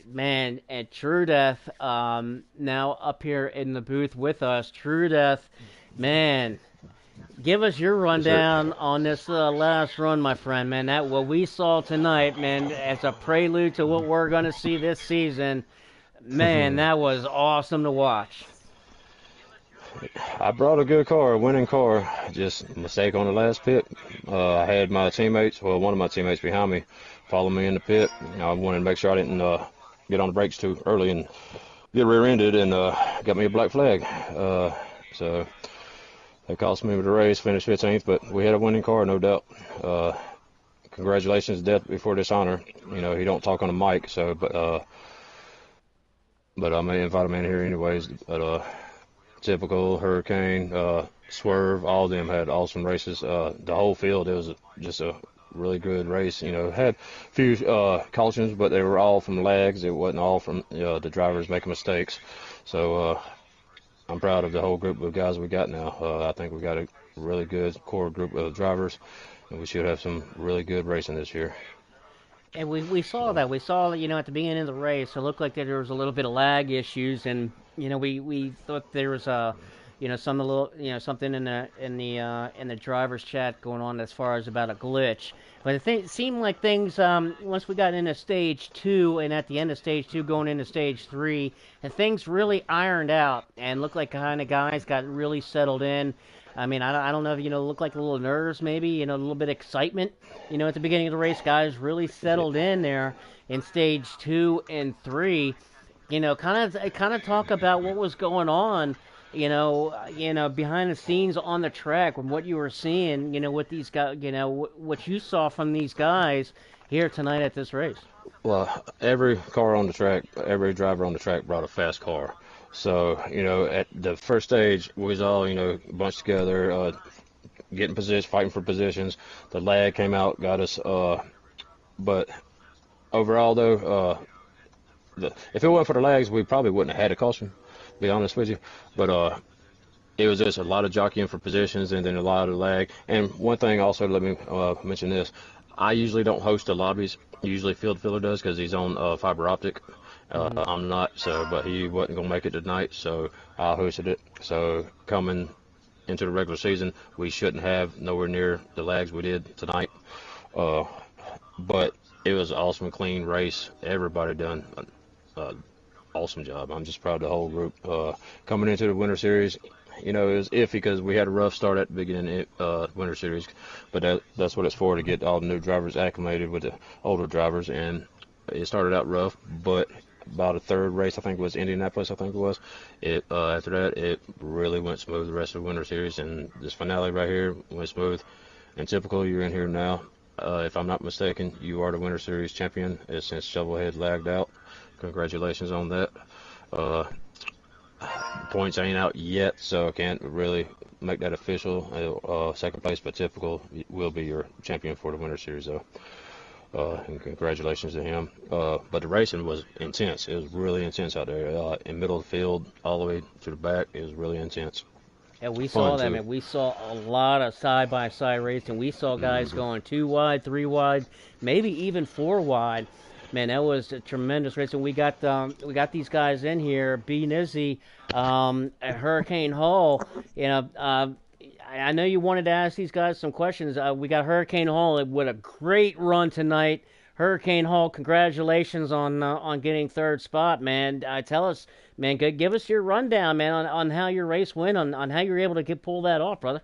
man, and True Death, now up here in the booth with us. True Death, man, give us your rundown on this last run, my friend, man. That what we saw tonight, man, as a prelude to what we're going to see this season, man, that was awesome to watch. I brought a good car, a winning car. Just a mistake on the last pit. I had my teammates, well, one of my teammates behind me, follow me in the pit. I wanted to make sure I didn't get on the brakes too early and get rear-ended, and got me a black flag. So that cost me the race, finished 15th, but we had a winning car, no doubt. Congratulations, Death Before Dishonor. You know, he don't talk on the mic, so, but but I may invite him in here anyways. But typical Hurricane, Swerve, all of them had awesome races. The whole field, it was just a really good race. Had a few cautions, but they were all from lags. It wasn't all from the drivers making mistakes. So I'm proud of the whole group of guys we got now. I think we got a really good core group of drivers, and we should have some really good racing this year. And we saw that. We saw that, at the beginning of the race, it looked like that there was a little bit of lag issues, and we thought there was something in the drivers chat going on as far as about a glitch. But it seemed like things once we got into stage two, and at the end of stage two, going into stage three, and things really ironed out and looked like kind of guys got really settled in. I mean, I don't know if, looked like a little nerves, maybe, a little bit of excitement. At the beginning of the race, guys really settled in there in stage two and three. Kind of talk about what was going on, behind the scenes on the track and what you were seeing, with these guys, what you saw from these guys here tonight at this race. Well, every car on the track, every driver on the track brought a fast car. So, at the first stage, we was all, bunched together, getting position, fighting for positions. The lag came out, got us. But overall, though, if it wasn't for the lags, we probably wouldn't have had a caution, to be honest with you. But it was just a lot of jockeying for positions and then a lot of lag. And one thing also, let me mention this. I usually don't host the lobbies. Usually Field Filler does because he's on fiber optic. I'm not, but he wasn't going to make it tonight, so I hosted it. So coming into the regular season, we shouldn't have nowhere near the lags we did tonight. But it was an awesome, clean race. Everybody done an awesome job. I'm just proud of the whole group. Coming into the Winter Series, it was iffy because we had a rough start at the beginning of the Winter Series, but that's what it's for, to get all the new drivers acclimated with the older drivers. And it started out rough, but about a third race, I think it was Indianapolis, I think it was. After that, it really went smooth the rest of the Winter Series, and this finale right here went smooth. And typical, you're in here now. If I'm not mistaken, you are the Winter Series champion since Shovelhead lagged out. Congratulations on that. Points ain't out yet, so I can't really make that official. Second place, but typical will be your champion for the Winter Series, though. And congratulations to him. But the racing was intense. It was really intense out there. In middle of the field, all the way to the back, it was really intense. Yeah, we saw that, man. We saw a lot of side-by-side racing. We saw guys going 2 wide, 3 wide, maybe even 4 wide. Man, that was a tremendous race. And we got these guys in here. B. Nizzy at Hurricane Hall. I know you wanted to ask these guys some questions. We got Hurricane Hall with a great run tonight. Hurricane Hall, congratulations on getting third spot, man. Tell us, man, give us your rundown, man, on how your race went, on how you were able to pull that off, brother.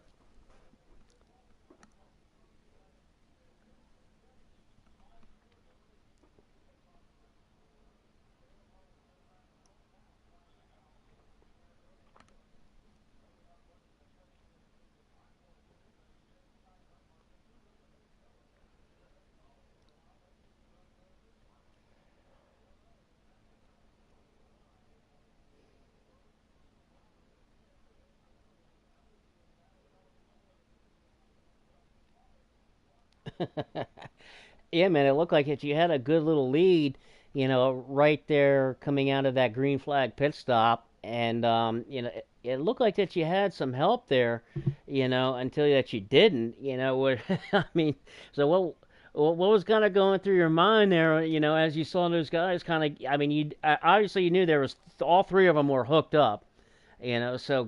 Yeah, man, it looked like it. You had a good little lead, right there coming out of that green flag pit stop, and it looked like that you had some help there, until that you didn't, I mean, so what was kind of going through your mind there, as you saw those guys kind of, I mean, you obviously you knew there was all three of them were hooked up. So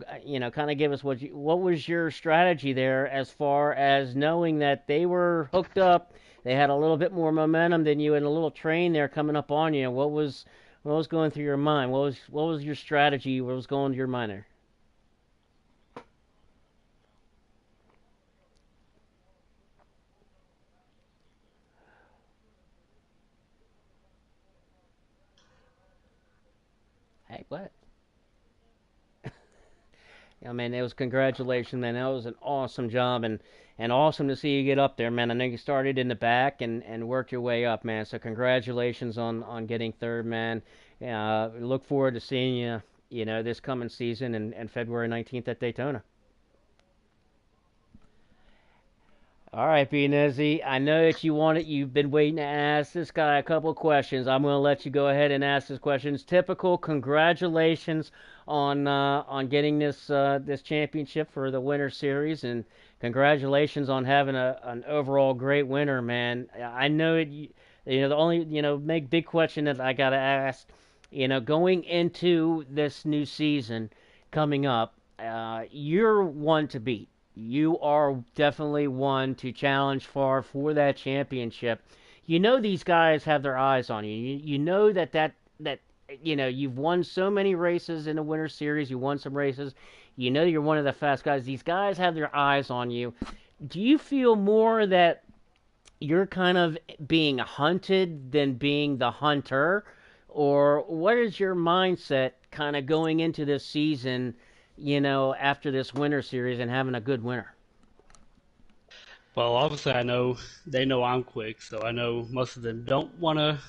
kind of give us what was your strategy there as far as knowing that they were hooked up, they had a little bit more momentum than you, and a little train there coming up on you. What was going through your mind? What was your strategy? What was going through your mind there? Hey, what? Yeah, man, it was congratulations, man. That was an awesome job, and awesome to see you get up there, man. I know you started in the back and worked your way up, man. So congratulations on getting third, man. Look forward to seeing you, this coming season and February 19th at Daytona. All right, B. Nezzy, I know that you've been waiting to ask this guy a couple of questions. I'm going to let you go ahead and ask his questions. Typical, congratulations on getting this championship for the Winter Series, and congratulations on having an overall great winter, man. I know it. The only make big question that I got to ask, going into this new season coming up, you're one to beat. You are definitely one to challenge for that championship. These guys have their eyes on you. You know that you've won so many races in the Winter Series. You won some races. You're one of the fast guys. These guys have their eyes on you. Do you feel more that you're kind of being hunted than being the hunter? Or what is your mindset kind of going into this season, after this Winter Series and having a good winter? Well, obviously, they know I'm quick, so I know most of them don't want to.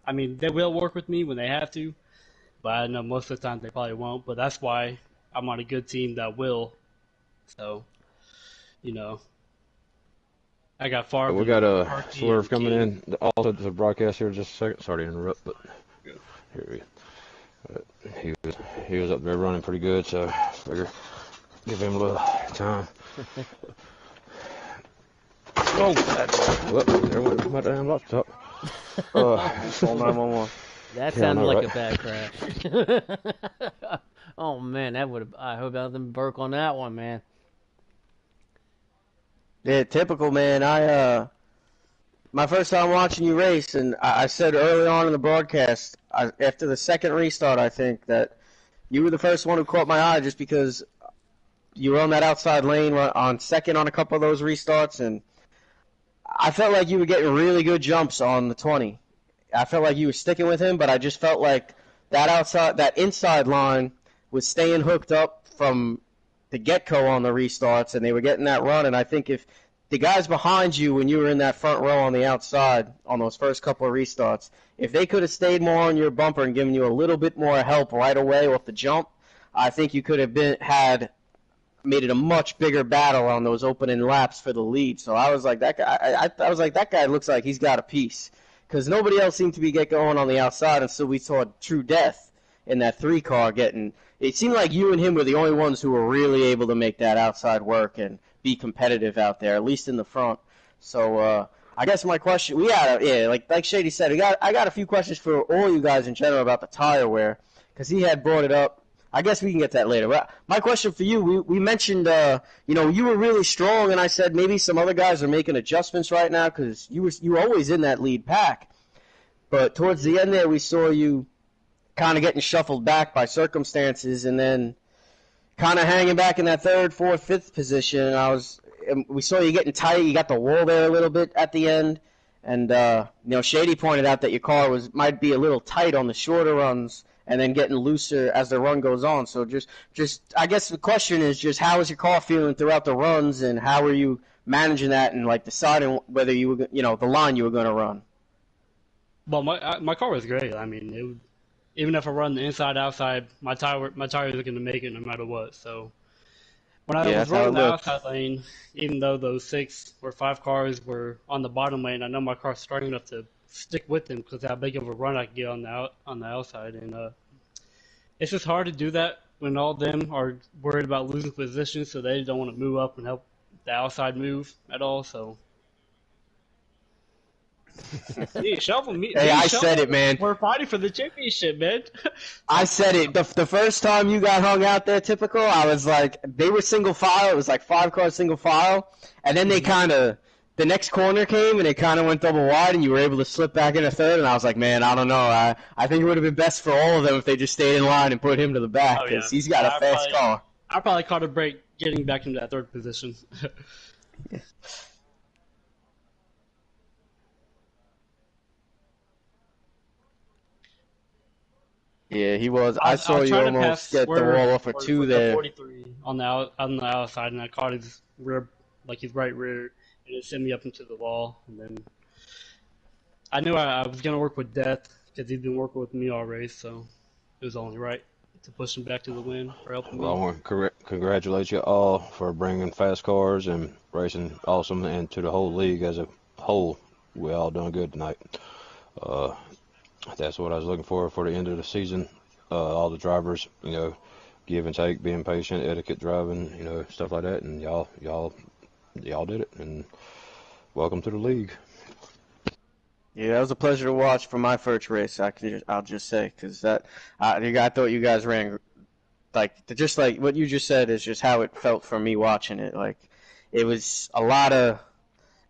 I mean, they will work with me when they have to, but I know most of the time they probably won't. But that's why I'm on a good team that will. So, I got far. We got a Swerve coming in. Also, the broadcast here just a second. Sorry to interrupt, but here he was up there running pretty good, so I figure give him a little time. Oh, there went my damn laptop. 911. That sounded like a bad crash. Oh man, I hope I didn't burp on that one, man. Yeah, typical, man. My first time watching you race, and I said early on in the broadcast, after the second restart, I think, that you were the first one who caught my eye just because you were on that outside lane on second on a couple of those restarts, and I felt like you were getting really good jumps on the 20. I felt like you were sticking with him, but I just felt like that inside line was staying hooked up from the get-go on the restarts, and they were getting that run, and I think if the guys behind you when you were in that front row on the outside on those first couple of restarts, if they could have stayed more on your bumper and given you a little bit more help right away off the jump, I think you could have made it a much bigger battle on those opening laps for the lead. So I was like, that guy. I was like, that guy looks like he's got a piece, because nobody else seemed to be going on the outside, and so we saw true death in that 3 car getting. It seemed like you and him were the only ones who were really able to make that outside work and be competitive out there, at least in the front. So I guess my question, like Shady said, I got a few questions for all you guys in general about the tire wear, because he had brought it up. I guess we can get that later. But my question for you, we mentioned, you were really strong, and I said maybe some other guys are making adjustments right now because you were always in that lead pack. But towards the end there, we saw you kind of getting shuffled back by circumstances, and then kind of hanging back in that 3rd, 4th, 5th position. And we saw you getting tight. You got the wall there a little bit at the end, and Shady pointed out that your car might be a little tight on the shorter runs, and then getting looser as the run goes on. So just I guess the question is just how was your car feeling throughout the runs, and how were you managing that and like deciding whether you were the line you were going to run? Well, my car was great. I mean, even if I run the inside outside, my tire was going to make it no matter what. So when I was running the outside lane, even though those 6 or 5 cars were on the bottom lane, I know my car's strong enough to stick with them because how big of a run I can get on the outside, and it's just hard to do that when all of them are worried about losing position, so they don't want to move up and help the outside move at all. So, I said it, man. We're fighting for the championship, man. I said it. The first time you got hung out there, typical, I was like, they were single file. It was like 5 cars single file, and then they kind of. The next corner came, and it kind of went double wide, and you were able to slip back in a 3rd, and I was like, man, I don't know. I think it would have been best for all of them if they just stayed in line and put him to the back, because he's got a fast car. I probably caught a break getting back into that 3rd position. Yeah, he was. I saw you almost get the wall off for 2 there. 43 on the outside, and I caught his rear, like his right rear, and it sent me up into the wall. And then I knew I was going to work with Death because he's been working with me all race, so it was only right to push him back to the win for helping Well, I me. want to congratulate you all for bringing fast cars and racing awesome, and to the whole league as a whole. We all done good tonight. Uh, that's what I was looking for the end of the season. All the drivers, give and take, being patient, etiquette driving, stuff like that, and y'all did it. And welcome to the league. Yeah, that was a pleasure to watch for my first race. I'll just say, because I thought you guys ran just like what you just said is just how it felt for me watching it. Like it was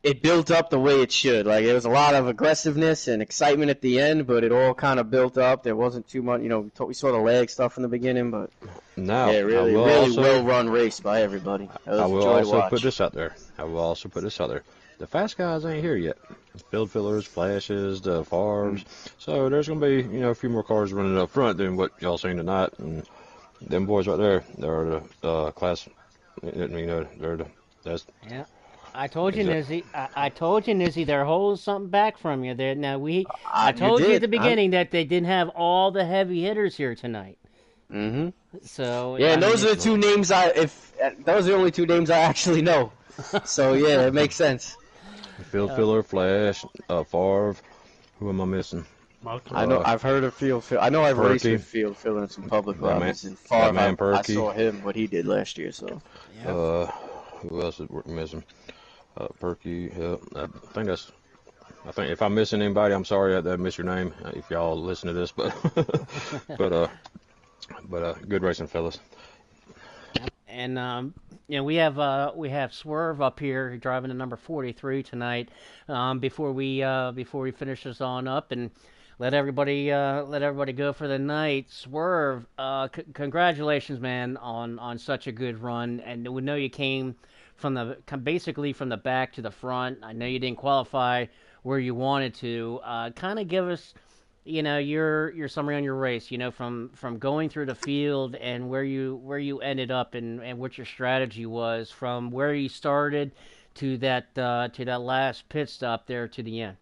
it built up the way it should. Like it was a lot of aggressiveness and excitement at the end, but it all kind of built up. There wasn't too much, we saw the lag stuff in the beginning, but Now, yeah, really well run race by everybody. It was I a will joy to also watch. put this out there. The fast guys ain't here yet. Field fillers, flashes, the FRRs. So there's going to be, a few more cars running up front than what y'all seen tonight. And them boys right there, they're the class, that's. Yeah. I told you, Nizzy. I told you, Nizzy. They're holding something back from you there. Now I told you at the beginning that they didn't have all the heavy hitters here tonight. Mm-hmm. So yeah, and those are the two names those are the only two names I actually know. So yeah, it makes sense. Field filler, flash, Favre. Who am I missing? I know I've heard of field fill. I know I've raced with field fill in some public lobbies. And Favre, I saw him what he did last year. So who else is missing? Perky. I think if I'm missing anybody, I'm sorry I missed your name. If y'all listen to this, but good racing, fellas. And we have Swerve up here driving the number 43 tonight. Before we finish this on up and let everybody go for the night. Swerve, congratulations, man, on such a good run. And we know you came basically from the back to the front. I know you didn't qualify where you wanted to. Kind of give us, your summary on your race. From going through the field and where you ended up and what your strategy was from where you started to that last pit stop there to the end.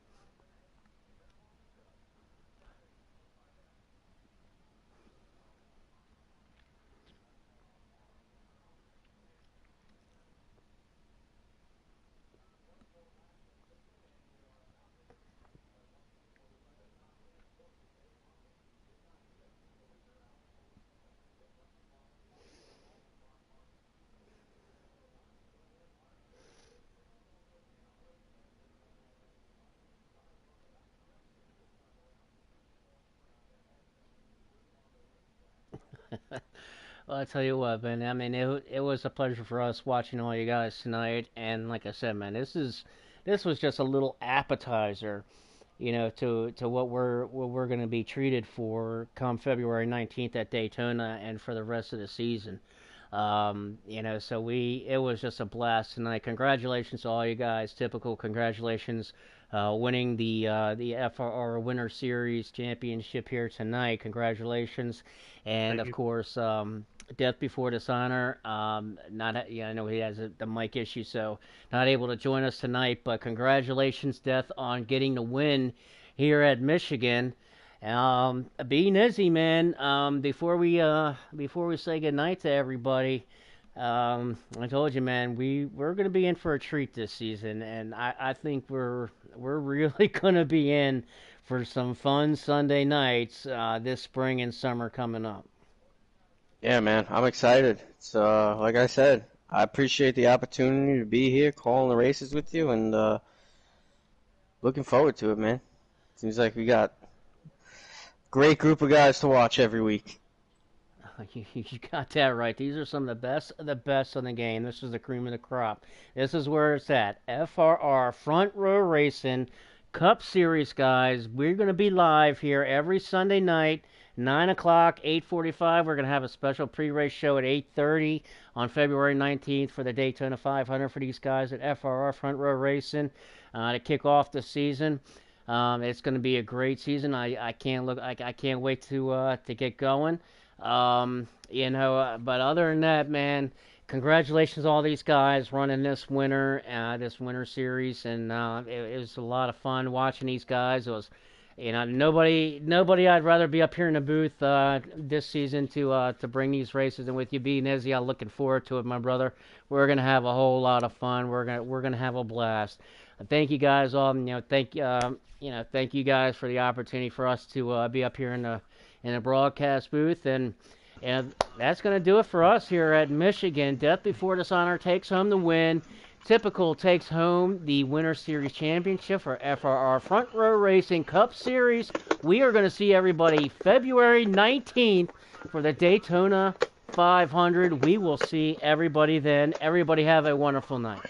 Well, I tell you what, man. I mean, it was a pleasure for us watching all you guys tonight. And like I said, man, this was just a little appetizer, to what we're going to be treated for come February 19th at Daytona and for the rest of the season. So it was just a blast tonight. Congratulations to all you guys. Typical congratulations, winning the FRR Winter Series Championship here tonight. Congratulations, and of course, Death Before Dishonor. I know he has the mic issue, so not able to join us tonight. But congratulations, Death, on getting the win here at Michigan. Be Nizzy, man. Before we say goodnight to everybody, I told you, man, we're gonna be in for a treat this season, and I think we're really gonna be in for some fun Sunday nights this spring and summer coming up. Yeah, man, I'm excited. It's like I said, I appreciate the opportunity to be here, calling the races with you, and looking forward to it, man. Seems like we got great group of guys to watch every week. You got that right. These are some of the best in the game. This is the cream of the crop. This is where it's at. FRR, Front Row Racing, Cup Series, guys. We're going to be live here every Sunday night, 9 o'clock, 8:45. We're going to have a special pre-race show at 8:30 on February 19th for the Daytona 500 for these guys at FRR, Front Row Racing, to kick off the season. It's going to be a great season. I can't wait to get going. But other than that, man, congratulations to all these guys running this winter series, and it was a lot of fun watching these guys. nobody I'd rather be up here in the booth this season to bring these races, and with you being Izzy, I'm looking forward to it, my brother. We're gonna have a whole lot of fun. We're gonna have a blast. Thank you guys all. Thank you guys for the opportunity for us to be up here in the broadcast booth, and that's gonna do it for us here at Michigan. Death Before Dishonor takes home the win. Typical takes home the Winter Series Championship for FRR Front Row Racing Cup Series. We are going to see everybody February 19th for the Daytona 500. We will see everybody then. Everybody have a wonderful night.